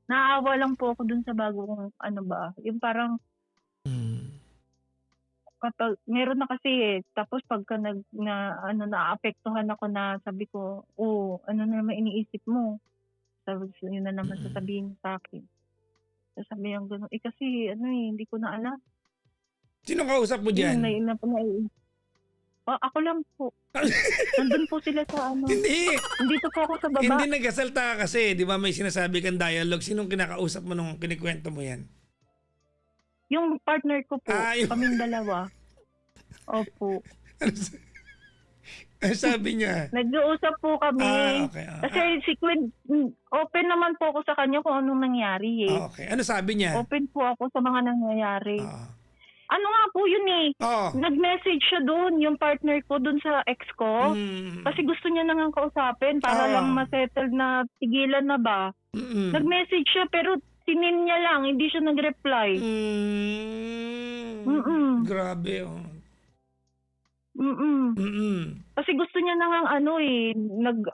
Naawa lang po ako dun sa bago kong yung parang kapag meron na kasi tapos pagka naapektuhan ako na sabi ko, ano na naman iniisip mo? Sabi ko, yun na naman sasabihin sa akin. Sasabihin gano'n. Kasi hindi ko na alam. Sino kausap mo dyan? Ako lang po. Nandun po sila sa Hindi. Dito po ako sa baba. Hindi nagkasalta ka kasi, di ba may sinasabi kang dialogue. Sinong kinakausap mo nung kinikwento mo yan? Yung partner ko po, yung... kaming dalawa. Opo. Ano sabi niya? Nag-uusap po kami. Okay. Kasi open naman po ako sa kanya kung anong nangyari eh. Okay. Ano sabi niya? Open po ako sa mga nangyayari. Ano nga po yun eh. Nag-message siya doon, yung partner ko doon sa ex ko. Kasi gusto niya nang kausapin para lang ma-settle na tigilan na ba. Nag-message siya pero Sinin niya lang, hindi siya nag-reply. Grabe, oh. Kasi gusto niya na ngang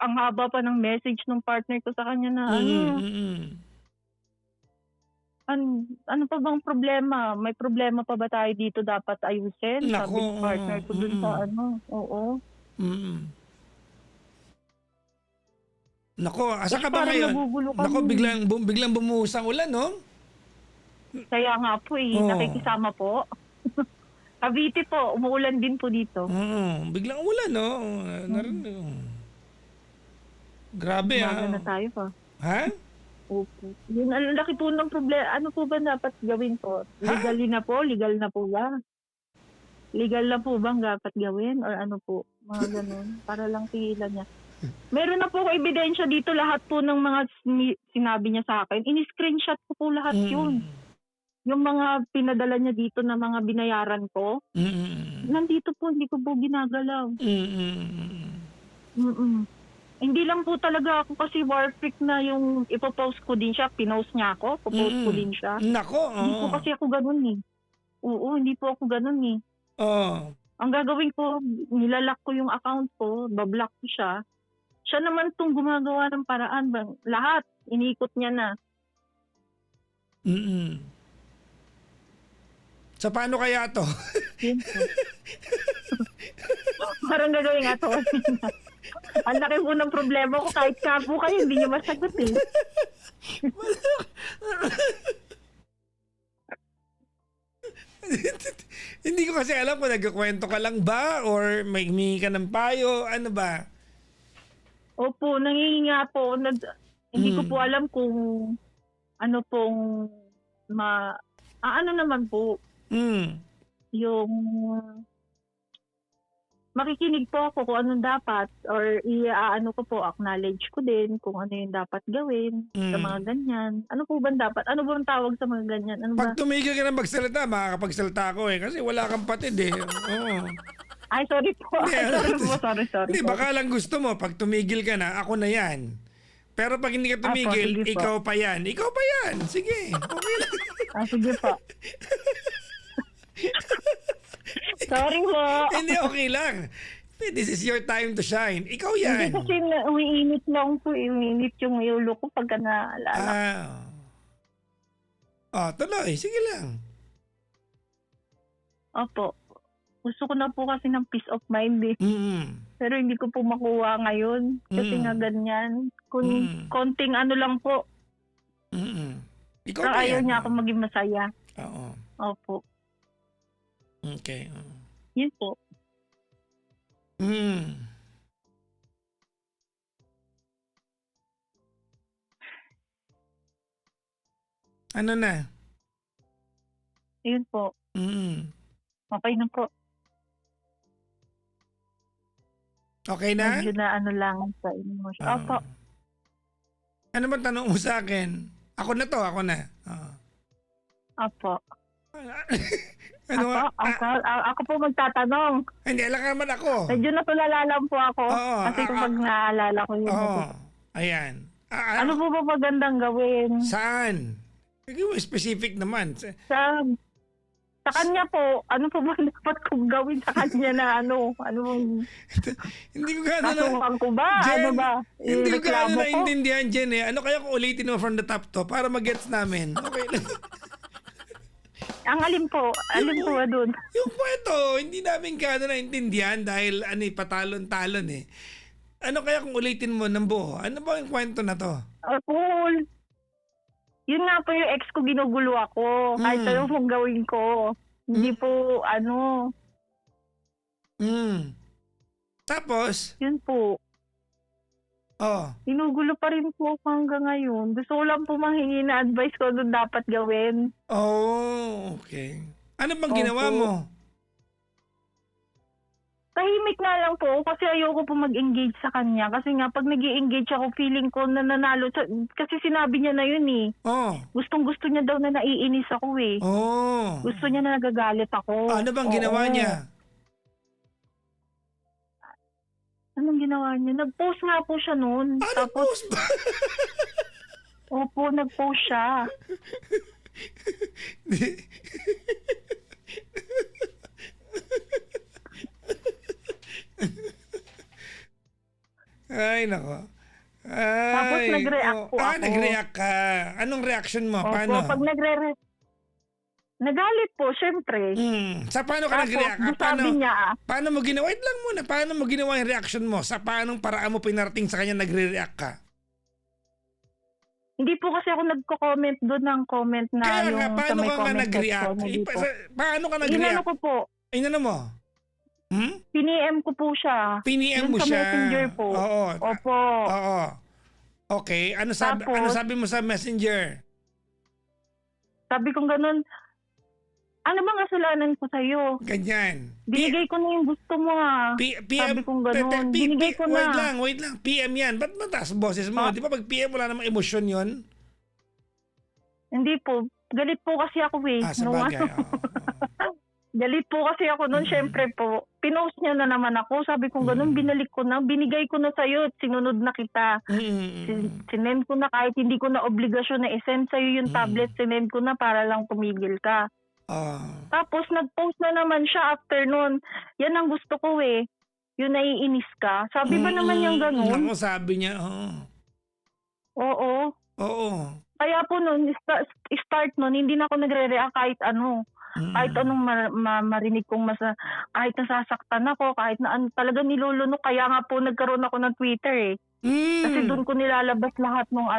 ang haba pa ng message ng partner ko sa kanya na ano pa bang problema? May problema pa ba tayo dito dapat ayusin? Naku, Sabi ng partner ko dun sa oo. Nako, asa ka ba Parang ngayon? nagugulo kami. Nako, biglang bumuhos ang ulan, no? Kaya nga po nakikisama po. Cavite po, umuulan din po dito. Biglang ulan, no? Grabe, Umaga na tayo pa. Ha? Opo. Yung laki po ng problema. Ano po ba dapat gawin po? Legal na po ba? Legal na po bang dapat gawin? Or ano po? Mga ganun. Para lang tigilan niya. Meron na po ko ebidensya dito lahat po ng mga sinabi niya sa akin. Ini-screenshot ko po lahat yun. Yung mga pinadala niya dito na mga binayaran ko. Nandito po, hindi ko po ginagalaw. Hindi lang po talaga ako kasi war freak na yung ipopost ko din siya. Pinost niya ako, popost ko din siya. Nako, Hindi po kasi ako ganun eh. Oo, hindi po ako ganun eh. Ang gagawin ko, nilalak ko yung account ko, bablock ko siya. Siya naman itong gumagawa ng paraan. Lahat, iniikot niya na. So, paano kaya to? Parang gagawin nga to. Ang laki po ng problema ko. Kahit ka po kayo, hindi niyo masagot eh. Hindi ko kasi alam kung nagkukwento ka lang ba or may humingi ka ng payo. Ano ba? Opo, nangihingi nga po. Hindi ko po alam kung ano pong ano naman po. Yung makikinig po ako kung anong dapat or ano ko po, acknowledge ko din kung ano yung dapat gawin sa mga ganyan. Ano po ba dapat? Ano ba ang tawag sa mga ganyan? Ano Pag ba? tumigil ka ng magsalita, makakapagsalita ako eh. Kasi wala kang patid eh. Oo. Ay, sorry po. Sorry. Hindi, baka lang gusto mo, pag tumigil ka na, ako na yan. Pero pag hindi ka tumigil, sige po. ikaw pa yan. Ikaw pa yan. Sige. Okay lang. Sige po. Sorry po. Hindi, okay lang. This is your time to shine. Ikaw yan. Hindi kasi umiinit lang po. Umiinit yung ulo ko pagka naalala. Tuloy. Sige lang. Opo. Gusto ko na po kasi ng peace of mind eh. Pero hindi ko po makuha ngayon. Kasi nga ganyan. Kung konting ano lang po. Ikaw pa ayaw yan. niya ako maging masaya. Oo. Opo. Okay. Yun po. Ano na? Yun po. Okay na po. Okay na? Medyo na ano lang sa emotion. Opo. Ano ba tanong mo sa akin? Ako na to, ako na. Opo. Ano Ako po magtatanong. Hindi, alam ka naman ako. Medyo natulala lang po ako. Oo, Kasi kapag naaalala ko yun. Ayan. Ano po ba magandang gawin? Saan? Sige mo, specific naman. Sa kanya po, ano po ba dapat kong gawin sa kanya na ano? Hindi ko gano'n Kasuhan ko ba? Jen, Ano ba? Hindi ko gano'n Reklamo ko? naintindihan, Jen eh. Ano kaya kung ulitin mo from the top to para mag-gets namin? Okay lang. Ang alin po ba dun? Yung kwento, hindi namin gano'n naintindihan dahil patalon-talon eh. Ano kaya kung ulitin mo ng buo? Ano ba yung kwento na to? Cool. Yun nga po yung ex ko, ginugulo ako. Kahit ano pong gawin ko. Hindi po, Tapos? Yun po. Ginugulo pa rin po ako hanggang ngayon. Gusto ko lang po manghingi na advice ko ano dapat gawin. Okay. Ano bang ginawa mo? Tahimik na lang po kasi ayoko po mag-engage sa kanya. Kasi nga pag nag-i-engage ako, feeling ko na nanalo. Kasi sinabi niya na yun eh. Gustong-gusto niya daw na naiinis ako eh. Gusto niya na nagagalit ako. Ano bang ginawa niya? Anong ginawa niya? Nag-post nga po siya noon. Tapos... post ba? Opo, nag-post siya. Ay, nako. Tapos Ay, nag-react po ako. nag-react ka. Anong reaction mo? Opo, Paano? pag nagalit po, syempre. Sa paano ka Tapos, nag-react? di sabi niya, Paano mo ginawa? Wait lang muna. Paano mo ginawa yung reaction mo? Sa paanong paraan mo pinarating sa kanya nagre-react ka? hindi po kasi ako nagko-comment doon ng comment na Kaya yung nga, sa paano may ka nga comment nag-react? section. Hindi po. Paano ka Inano nag-react? ko po, Inano mo? piniem ko po siya. Piniem Dun mo sa siya. Messenger po. Oo. Opo. Oo. Okay. Ano Tapos, sabi mo sa messenger? sabi kong ganun, ano bang kasalanan ko sa'yo? Ganyan. Binigay ko na yung gusto mo PM, Sabi kong ganun. Binigay ko na. Wait lang. PM yan. Ba't mataas boses mo? Di ba pag PM wala namang emosyon yon? Hindi po. Galit po kasi ako Sa bagay. Galit po kasi ako noon. Syempre po, pinost niya na naman ako. Sabi kong ganun, binalik ko na. Binigay ko na sa'yo at sinunod na kita. Sinend ko na kahit hindi ko na obligasyon na isend sa'yo yung tablet. Sinend ko na para lang tumigil ka. Tapos nag-post na naman siya after nun. Yan ang gusto ko Yung naiinis ka. Sabi ba naman niyang ganun? Ako sabi niya, Oo. Oo. Kaya po nun, start nun, hindi na ako nagre-react kahit ano. Kahit anong marinig kong kahit nasasaktan ako, kahit na talaga nilulunok. Kaya nga po nagkaroon ako ng Twitter Kasi doon ko nilalabas lahat ng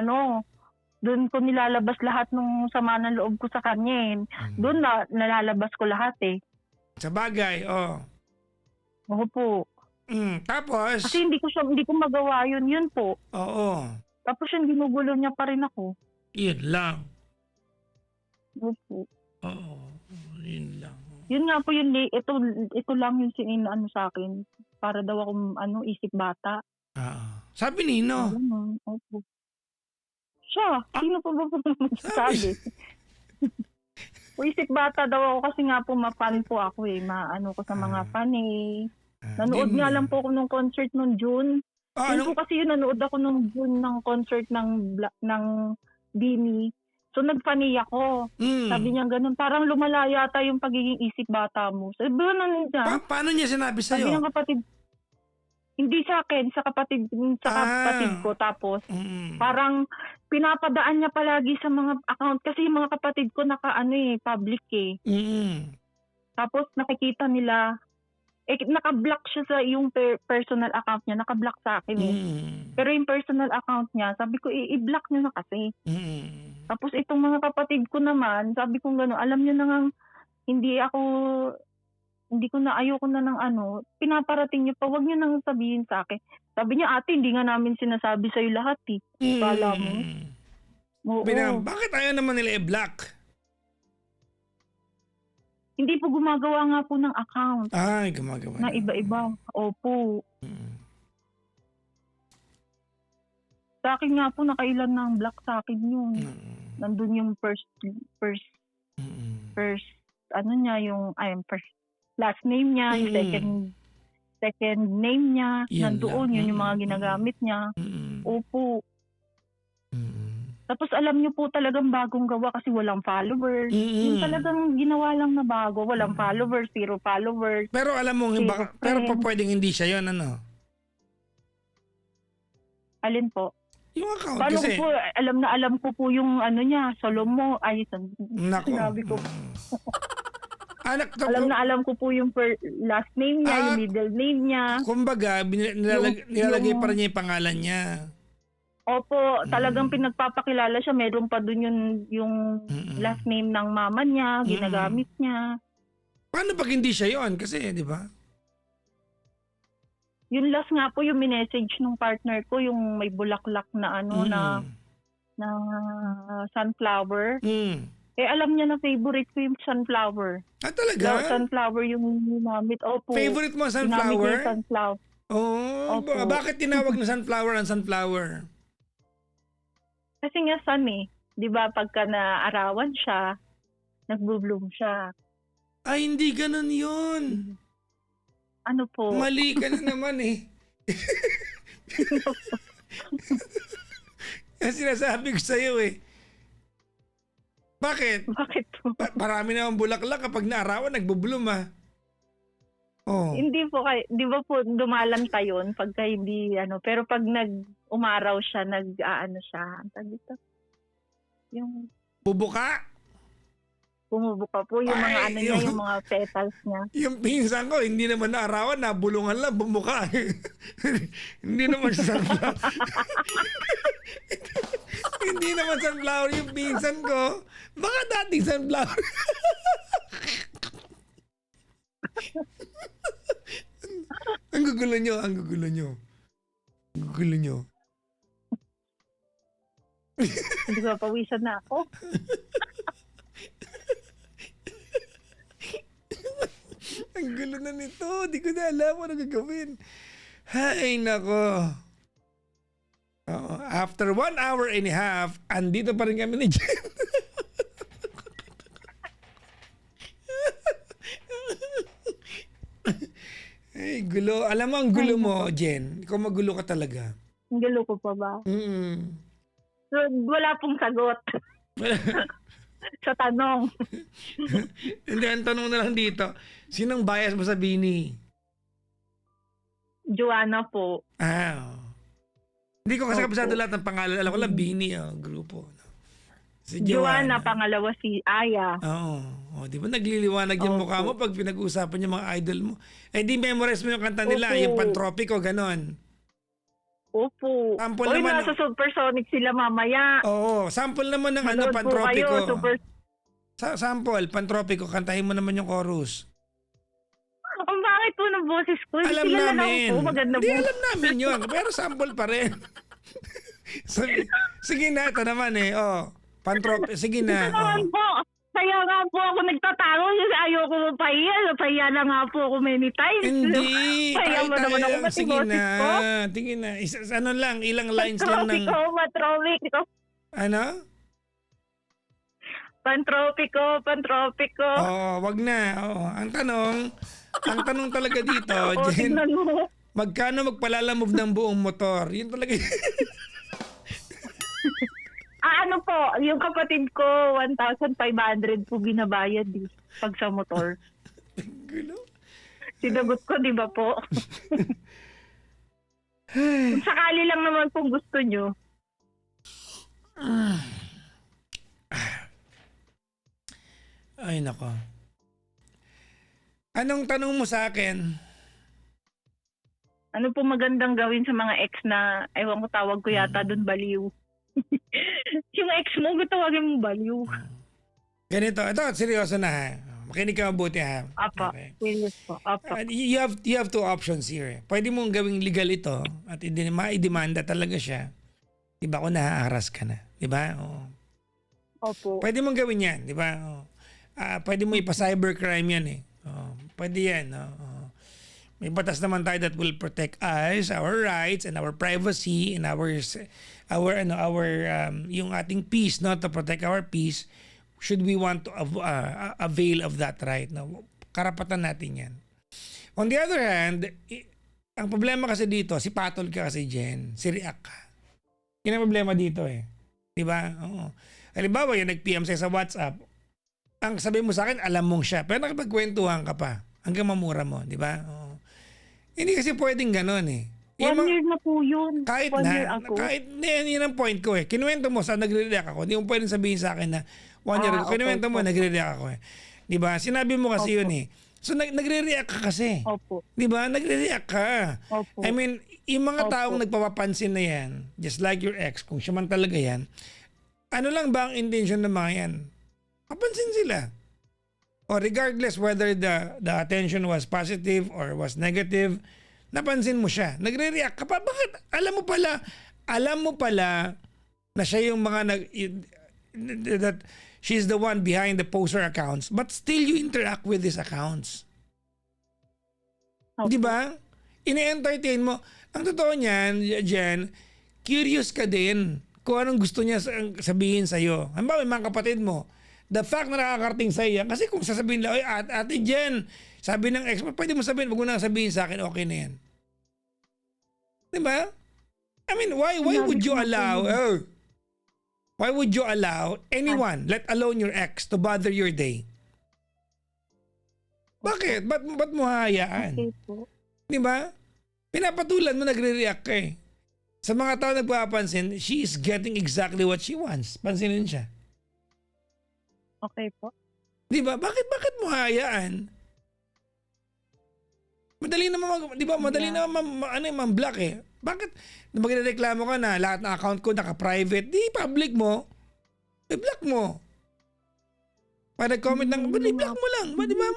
doon ko nilalabas lahat ng sama ng loob ko sa kanya Doon nalalabas ko lahat Sa bagay, Oo po. Tapos? Kasi hindi ko magawa yun po. Oo. Tapos yun, ginugulo niya pa rin ako. Yun lang. Opo. Oo. Yun lang. Yun nga po yun, ito lang yung sinino sa akin. Para daw akong isip bata. Sabi nino? Opo. Siya, sino pa ba magsasabi? Isip bata daw ako kasi nga po ma-fan po ako Maano ko sa mga fan Nanood nga lang po ako nung concert nung June. Yun po kasi nanood ako nung June ng concert ng Bini. So nag-funny ako. Sabi niya ganun, parang lumala yata yung pagiging isip bata mo. Sabi ba naman niya? Paano niya sinabi sa'yo? Sabi ng kapatid, hindi sa akin, sa kapatid ko. Tapos, parang pinapadaan niya palagi sa mga account. Kasi yung mga kapatid ko public Tapos nakikita nila, naka-block siya sa yung personal account niya. Naka-block sa akin Pero yung personal account niya, sabi ko, i-block niyo na kasi. Tapos itong mga kapatid ko naman, sabi ko gano'n, alam niyo na nga, ayoko na ng pinaparating niyo pa, wag niyo nang sabihin sa akin. Sabi niya, ate, hindi nga namin sinasabi sa'yo lahat Kala mo. Oo. Bakit ayaw naman nila i-block? Hindi po gumagawa nga po ng account. Ay, gumagawa na iba-iba. Opo. Sa akin nga po, nakailan ng block sa akin yun. Nandun yung first last name niya, yung second name niya, nandoon, yun yung mga ginagamit niya. Opo. Tapos alam niyo po talagang bagong gawa kasi walang followers. Yung talagang ginawa lang na bago, walang followers, 0 followers. Pero alam mo, pero pwedeng hindi siya yun, Alin po? Yung account Paano kasi. ko po, alam ko po yung niya, Solomo, Nako. sinabi ko. Alam alam ko po yung last name niya, yung middle name niya. Kumbaga, nilalagay pa rin niya yung pangalan niya. Opo, talagang pinagpapakilala siya. Meron pa dun yung last name ng mama niya, ginagamit niya. Paano pag hindi siya yun? Kasi, di ba? Yung last nga po, yung minessage ng partner ko, yung may bulaklak na na sunflower. Alam niya na favorite ko yung sunflower. Talaga? Sunflower yung ginamit. Opo. Favorite mo sunflower? Ginamit yung sunflower. Opo. Bakit tinawag na sunflower ang sunflower? Kasi nga sun Di ba pagka naarawan siya, nagbo-bloom siya. Ay, hindi ganun yun. Ano po? Mali ka na naman Yan sinasabi ko sa'yo eh. Bakit? Bakit po? Marami naman bulaklak kapag naarawan, nagbubloom ah. Oh. Hindi po kayo, di ba po dumalanta yun pagka hindi pero pag umaraw siya, siya, ang tawag dito? Yung Bubuka. bumubuka po yung mga Ay, niya, yung mga petals niya. Yung pinsan ko, hindi naman naarawan, nabulungan lang, bumuka. Hindi naman sunflower. Hindi naman sunflower yung pinsan ko. Baka dating sunflower. Ang gugulo nyo, ang gugulo nyo. Ang gugulo nyo. Hindi ba pawisan na ako? Ang gulo na nito. Di ko na alam ano gagawin. Hay, nako. Oo. After 1 hour and a half, andito pa rin kami ni Jen. Ay, gulo. Alam mo, ang gulo mo, Jen. Ikaw magulo ka talaga. Ang gulo ko pa ba? So, wala pong sagot sa tanong. Hindi, ang tanong na lang dito, sinong bias mo sa Bini? Joanna po. Ah. Hindi ko kasi Opo. kabisado lahat ng pangalan. Alam ko lang Bini, grupo. Si Joanna, pangalawa si Aya. Oo. Oh, di ba nagliliwanag yung Opo. mukha mo pag pinag-uusapan yung mga idol mo? Eh, di memorize mo yung kanta nila, Opo. yung Pantropiko, ganon. Opo. Sample Oy, naman. nasa Supersonic sila mamaya. Oo, sample naman ng Manood po Pantropiko. kayo, Sample, Pantropiko, kantahin mo naman yung chorus. Ang bakit po ng boses ko? Alam Kilala namin. ko po, maganda Hindi, po. alam namin yun. Pero sample pa rin. Sige na, ito naman eh. Oh, sige na. Ito naman po. Kaya nga po ako nagtatalo kasi ayoko mo pahiya. Pahiya na nga po ako many times. Hindi. Pahiya mo naman ako pati Sige boses na. ko. Sige na. Ano lang, ilang lines lang ng... Pantropiko. Ano? Pantropiko. Oo, wag na. Oo. Ang tanong talaga dito, O, Jen, tignan mo. magkano magpalalamove ng buong motor? Yun talaga. Ano po, yung kapatid ko, 1,500 po binabayad pag sa motor. Gulo. Sinagot ko, di ba po? Kung sakali lang naman kung gusto nyo. Ay, nako. Anong tanong mo sa akin? Ano po magandang gawin sa mga ex na, ewan ko tawag ko yata doon baliw. Yung ex mo, tawagin mo baliw. Ganito, ito, seryoso na ha. Makinig ka mabuti ha. Apa, Okay. serious po. Apa. You have two options here. Pwede mong gawing legal ito at maidemanda talaga siya. Di ba kung nahaharas ka na? Di ba? Oo. Opo. Pwede mong gawin yan, di ba? Oo. Pwede mo ipa-cybercrime yan eh. Oo. Pwede yan. Oo. May batas naman tayo that will protect us, our rights, and our privacy, and yung ating peace, not to protect our peace, should we want to avail of that right. No? Karapatan natin yan. On the other hand, ang problema kasi dito, si patol ka kasi, Jen, si react ka. Yun ang problema dito eh. Di ba? Oo. Halimbawa, yung nag-PM sa WhatsApp, ang sabi mo sa akin, alam mong siya, pero nakipagkwentuhan ka pa hanggang mamura mo, di ba? Oo. Hindi kasi pwedeng gano'n eh. 1 year na po yun. Kahit 1 na, year ako. yun ang point ko eh. Kinuwento mo sa nagre-react ako. Hindi mo pwedeng sabihin sa akin na 1 year ago. Okay Kinuwento mo, po. nagre-react ako eh. Di ba? Sinabi mo kasi Opo. yun eh. So nagre-react ka kasi. Opo. Di ba? Nagre-react ka. Opo. I mean, yung mga Opo. taong nagpapapansin na yan, just like your ex, kung siya man talaga yan, ano lang ba ang intention ng mga yan? Papansin sila. Or regardless whether the attention was positive or was negative, napansin mo siya. Nagre-react ka pa. Bakit? Alam mo pala na siya yung that she's the one behind the poster accounts, but still you interact with these accounts. Opo. Di ba? Ine-entertain mo. Ang totoo niyan, Jen, curious ka din kung anong gusto niya sabihin sa'yo. Halimbawa, may mga kapatid mo, the fact na nakakarating sa iya, kasi kung sasabihin lang, Ate Jen, sabi ng ex mo, pwede mo sabihin, wag mo na sabihin sa akin, okay na yan. Diba? I mean, why would you allow, Why would you allow anyone, let alone your ex, to bother your day? Bakit? Ba't mo hayaan? Okay po. Di ba? Pinapatulan mo, nagre-react ka eh. Sa mga tao nagpapansin, she is getting exactly what she wants. Pansinin siya. Okay po. Di ba? Bakit mo hayaan? Madali naman, di ba? Madali naman man-block eh. Bakit? Magreklamo ka na, lahat ng account ko naka-private, di public mo, i-block mo. Pag nag-comment ng, i-block mo lang. Di ba?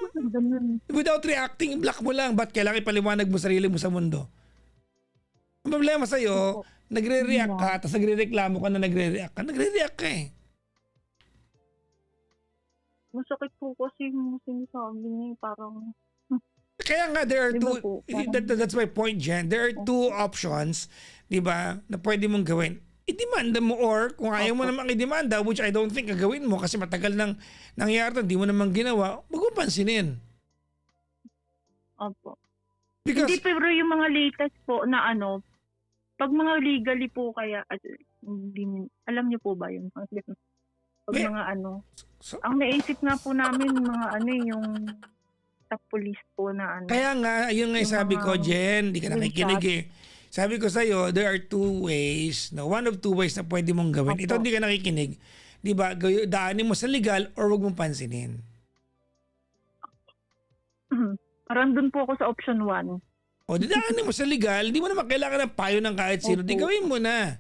Without reacting, i-block mo lang. Ba't kailangan ipaliwanag mo sarili mo sa mundo? Ang problema sa'yo, nagre-react ka, tapos nagre-reklamo ka na nagre-react ka eh. Masakit po kasi yung sinasabi niya, parang... Kaya nga, there are Diba two, po, parang- that's my point, Jen. There are two options, di ba, na pwede mong gawin. I-demanda mo, or kung ayaw mo namang i-demanda, which I don't think gagawin mo kasi matagal nang nangyari, hindi mo namang ginawa, wag mo pansinin. Opo. Because, Hindi, pero yung mga latest po na ano, pag mga legally po kaya, hindi, alam niyo po ba yun? Pag Eh, mga ano, so- ang naisip nga po namin mga ano yung sa police po na ano. kaya nga, ayun nga yung Yung sabi ko, mga Jen, di ka nakikinig eh. Sabi ko sa'yo, there are two ways, one of two ways na pwede mong gawin. Opo. Ito hindi ka nakikinig. Di ba, daanin mo sa legal or wag mong pansinin. Parang dun po ako sa option 1. O, didaanin mo sa legal, di mo naman kailangan ng payo ng kahit sino. Di Opo. gawin mo na.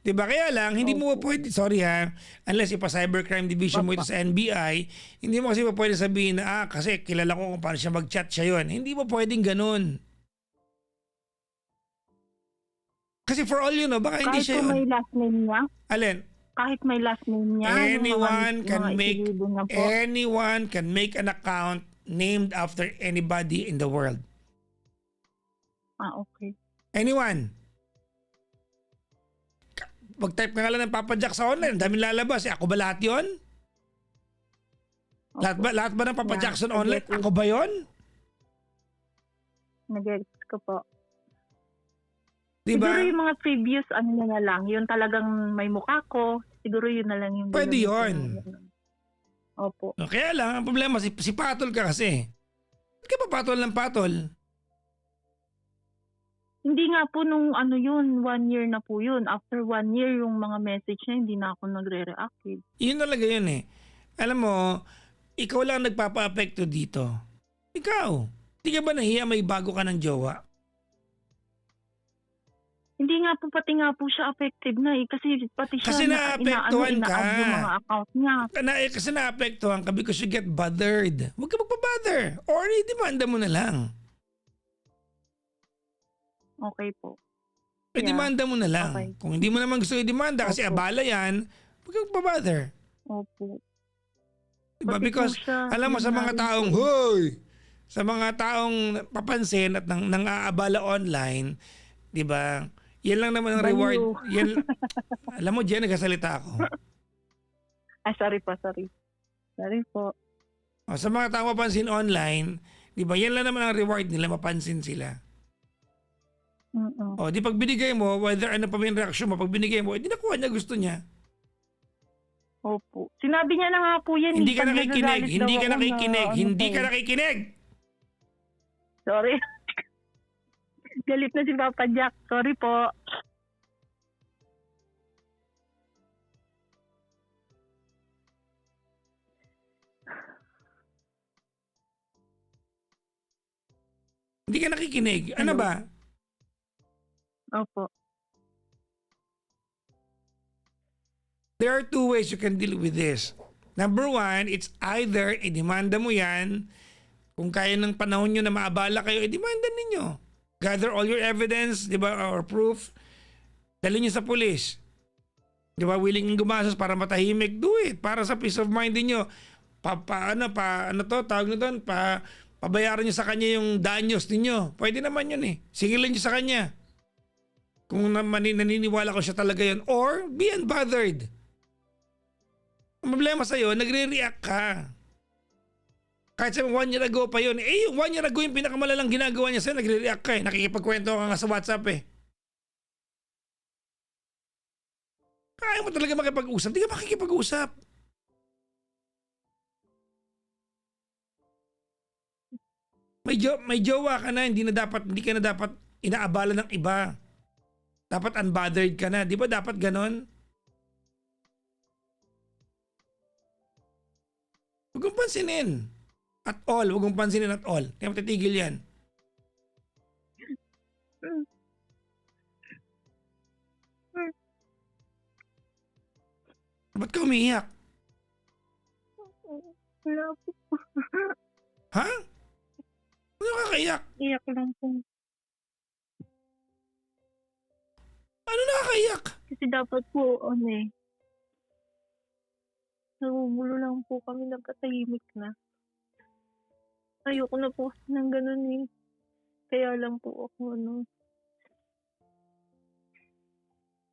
Di ba? Kaya lang, hindi mo pwede, sorry ha, unless ipa-cybercrime division mo ito sa NBI, hindi mo kasi pwede sabihin na, kasi kilala ko kung paano siya mag-chat siya yun. Hindi mo pwedeng ganun. Kasi for all you know, baka hindi Kahit siya po may yun. last name niya, Alin? kahit may last name niya, Anyone yung can mga make itilido niya po. anyone can make an account named after anybody in the world. Okay. Anyone. Mag-type ka nga lang ng Papa Jack sa online. Ang daming lalabas. Ako ba lahat yun? Lahat ba ng Papa Yeah, Jackson I online? get it. Ako ba yun? Nag-gets ko po. Diba? Siguro yung mga previous ano na lang, yun talagang may mukha ko, siguro yun na lang yung... Pwede gagamitin yun. namin. Opo. No, kaya lang, ang problema, si patol ka kasi. Ba't ka pa patol ng patol? Hindi nga po nung ano yun, 1 year na po yun. After 1 year, yung mga message niya, hindi na ako nagre-react. Yun talaga yun eh. Alam mo, ikaw lang nagpapa-apekto dito. Ikaw. Di ka ba nahiya may bago ka ng jowa? Hindi nga po, pati nga po siya affected na eh. Kasi pati siya Kasi naapektuhan ka. ina-add yung mga account niya. Kasi naapektuhan ka because you get bothered. Huwag ka magpa-bother. Or i-demanda mo na lang. Okay po. I-demanda mo na lang. Okay. Kung hindi mo naman gusto i-demanda kasi Opo. abala yan, huwag ka magpa-bother. Opo. Diba? Pati Because po siya, alam mo sa mga yun taong, po. hoy! Sa mga taong papansin at nang aabala online, di ba? Yan lang naman ang Baliw. reward. Alam mo, Jen, nagkasalita ako. Sorry po, sorry. Sorry po. O, sa mga taong mapansin online, di ba? Yan lang naman ang reward nila, mapansin sila. O, di pag binigay mo, whether ano pa yung reaction mo, pag binigay mo, di nakuha niya, gusto niya. Opo. Sinabi niya na nga po yan. Hindi ka pag nakikinig, nagagalit hindi daw ka ako nakikinig, na, hindi po ka eh. nakikinig! Sorry. Galit na si Papa Jack. Sorry po. Hindi ka nakikinig. Ano Hello? ba? Opo. There are two ways you can deal with this. Number one, it's either i-demanda mo yan. Kung kaya ng panahon nyo na maabala kayo, i-demanda ninyo. Gather all your evidence, di ba, or proof. Dali nyo sa police. Di ba, willing ang gumastos para matahimik, do it. Para sa peace of mind ninyo. Tawag na doon, pabayaran nyo sa kanya yung danyos ninyo. Pwede naman yun eh. Singilan nyo sa kanya. Kung naniniwala ko siya talaga yun. Or, be unbothered. Ang problema sa'yo, nagre-react ka. Kahit sa 1 year ago pa yun. Eh, yung 1 year ago yung pinakamalalang ginagawa niya sa'yo, nagre-react ka eh. Nakikipagkwento ka nga sa WhatsApp eh. ayaw mo talaga makipag-usap, di ka makikipag-usap. May jowa ka na, hindi ka na dapat inaabala ng iba. Dapat unbothered ka na. Di ba dapat ganon? Huwag mong pansinin. At all. Huwag mong pansinin at all. Kaya matitigil yan. Ba't ka umiiyak? Wala po. Ha? Ano nakakaiyak? Iyak lang po. Ano nakakaiyak? Kasi dapat po, nagugulo lang po kami, nagkatahimik na. Ayoko na po kasi ng ganun eh. Kaya lang po ako,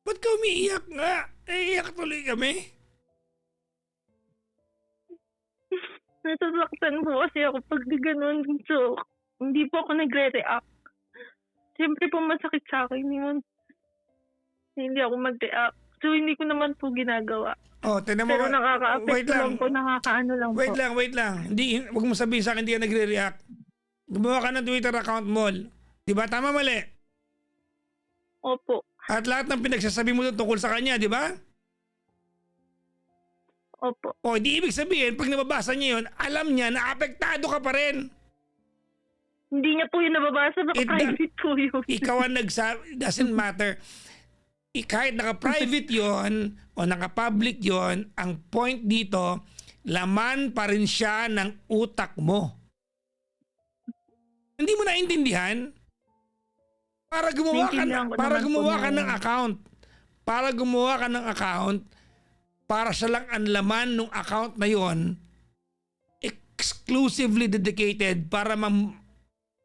Ba't ka umiiyak nga? Iiyak tuloy kami. Nasasaktan po kasi ako pag di ganun. So, hindi po ako nagre-react. Siyempre po masakit sa akin yun. Hindi ako mag-react. So, hindi ko naman po ginagawa. Oh, tinan mo. Pero Wait nakaka-affect lang. lang po, nakakaano lang po. Wait lang. Huwag mo sabihin sa akin hindi ka nagre-react. Gumawa ka ng Twitter account mo. Di ba? Tama, mali? Opo. At lahat ng pinagsasabi mo doon tungkol sa kanya, di ba? Opo. O, di ibig sabihin, pag nababasa niya yun, alam niya na apektado ka pa rin. Hindi niya po yun nababasa, naka-private po yun. Ikaw ang nagsabi, doesn't matter. Kahit naka-private yon o naka-public yon, ang point dito, laman pa rin siya ng utak mo. Hindi mo naintindihan? Para gumawa ka ng account. Para gumawa ka ng account, para siya lang ang laman ng account na yon, exclusively dedicated para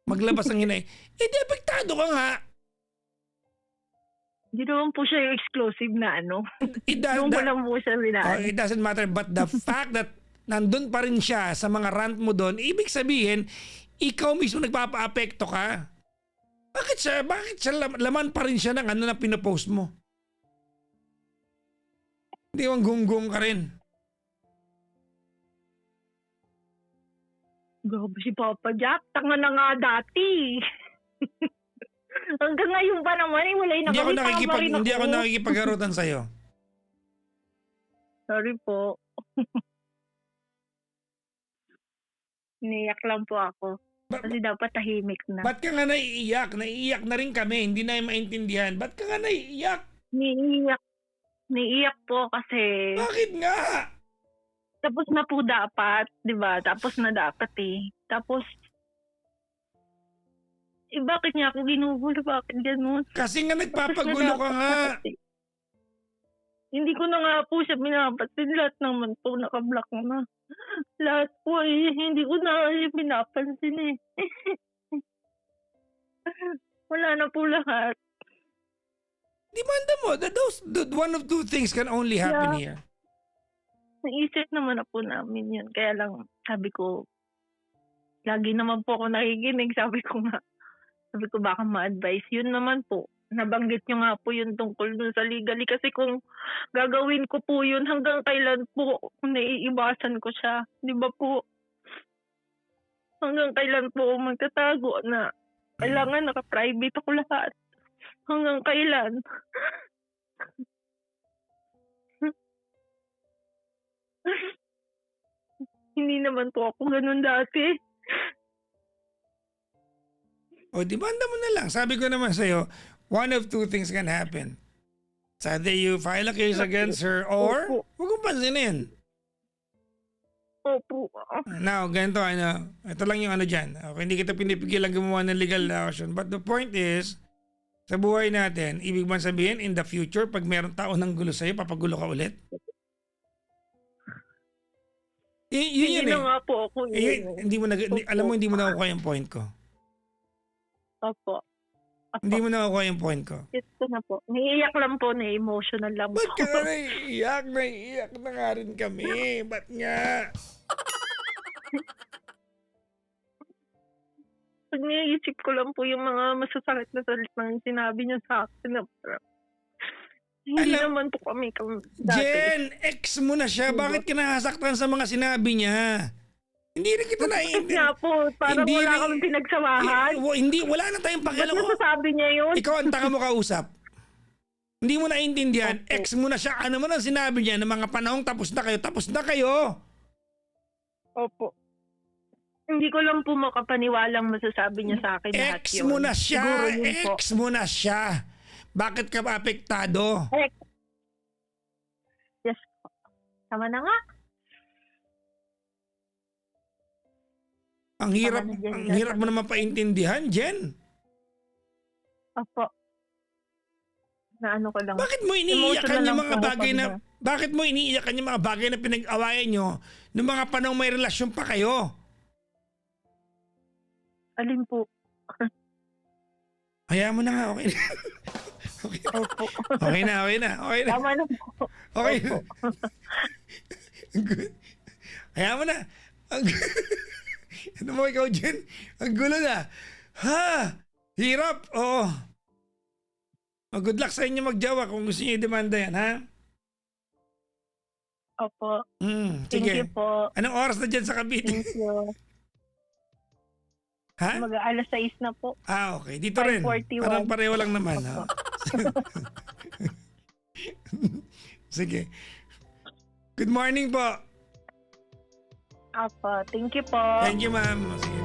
maglabas ng hinay. Di apektado ka nga. Hindi naman po siya yung exclusive na Doon ko lang po siya binaan. It doesn't matter, but the fact that nandun pa rin siya sa mga rant mo doon, ibig sabihin, ikaw mismo nagpapa-apekto ka. Bakit siya laman pa rin siya ng na pinopost mo? Hindi mo gunggong ka rin. Grabe si Papa Jack, tanga na nga dati. Hanggang ngayon pa naman, wala na kami, Hindi ako nakikipagharutan sa'yo. Sorry po. Iniyak lang po ako. Kasi dapat tahimik na. Ba't ka nga naiiyak? Naiiyak na rin kami, hindi na maintindihan. Ba't ka nga naiiyak? Naiiyak po kasi... Bakit nga? Tapos na po dapat, di ba? Tapos na dapat eh. Tapos... bakit niya ako ginugulo? Bakit ganun? Kasi nga nagpapagulo ka nga. Hindi ko na nga po siya pinapansin. Lahat naman po nakablock na. Lahat po eh. Hindi ko na siya pinapansin eh. Wala na po lahat. Demanda mo. One of two things can only happen here. Naisip naman na po namin yun. Kaya lang sabi ko, lagi naman po ako nakikinig. Sabi ko baka ma-advise. Yun naman po. Nabanggit nyo nga po yun tungkol dun sa legally. Kasi kung gagawin ko po yun, hanggang kailan po naiiwasan ko siya. Di ba po? Hanggang kailan po magtatago na kailangan naka-private ako lahat. Hanggang kailan? Hindi naman po ako ganun dati. O, demanda mo na lang. Sabi ko naman sa'yo, one of two things can happen. So either you file a case against her or huwag mong pansinin. Opo. Now, ganito, ito lang yung dyan. Okay, hindi kita pinipigilan gumawa ng legal na action. But the point is, sa buhay natin, ibig bang sabihin, in the future, pag meron tao ng gulo sa'yo, papagulo ka ulit? Yun Hindi na nga po ako. Alam mo, hindi mo nakukuha yung point ko. Opo. Hindi mo nakukuha yung point ko. Ito na po. Naiiyak lang po, na-emotional lang po. Ba't ka na naiiyak? Naiiyak na nga rin kami. Ba't nga? Pag naiisip ko lang po yung mga masasakit na salitang sinabi niya sa akin na parang Hindi Alam- naman po kami dati. Jen, ex mo na siya. Bakit ka nasaktan sa mga sinabi niya? Hindi rin kita Bakit naiintindihan. nga po, parang Hindi wala rin- kami pinagsamahan. Hindi, wala na tayong Ba't pakialam. nasasabi niya yun? Ikaw ang tanga mo kausap. Hindi mo naiintindihan. Opo. Ex mo na siya. Ano man ang sinabi niya ng mga panahong tapos na kayo. Tapos na kayo. Opo. Hindi ko lang po makapaniwalang masasabi niya sa akin lahat Ex yun. mo na siya. Siguro yun po. Ex mo na siya. Bakit ka ba apektado? Ex. Yes po. Tama na nga. Ang hirap, Tama na, Jen. ang hirap mo naman paintindihan, Jen. Opo. Na ano ko lang. Bakit mo iniiyakan Emotional yung lang mga po bagay na pag- bakit mo iniiyakan yung mga bagay na pinag-awayan nyo nung mga panahong may relasyon pa kayo? Alin po? Hayaan mo na nga, okay na. okay, Opo. okay na, okay na, okay na. Tama na po. Okay na. Good. Hayaan mo na. Ano mo ikaw, Jen? Ang gulo na. Ha? Hirap. Oo. Oh, good luck sa inyo magjawa kung gusto niyo i-demanda yan, ha? Opo. Sige. Thank you po. Anong oras na dyan sa Cavite? Thank you. Ha? Mag-alas 6 na po. Okay. Dito rin. 5:41. Parang pareho lang naman. Ha? Sige. Good morning po. Opo. Thank you po. Thank you, ma'am. Sige.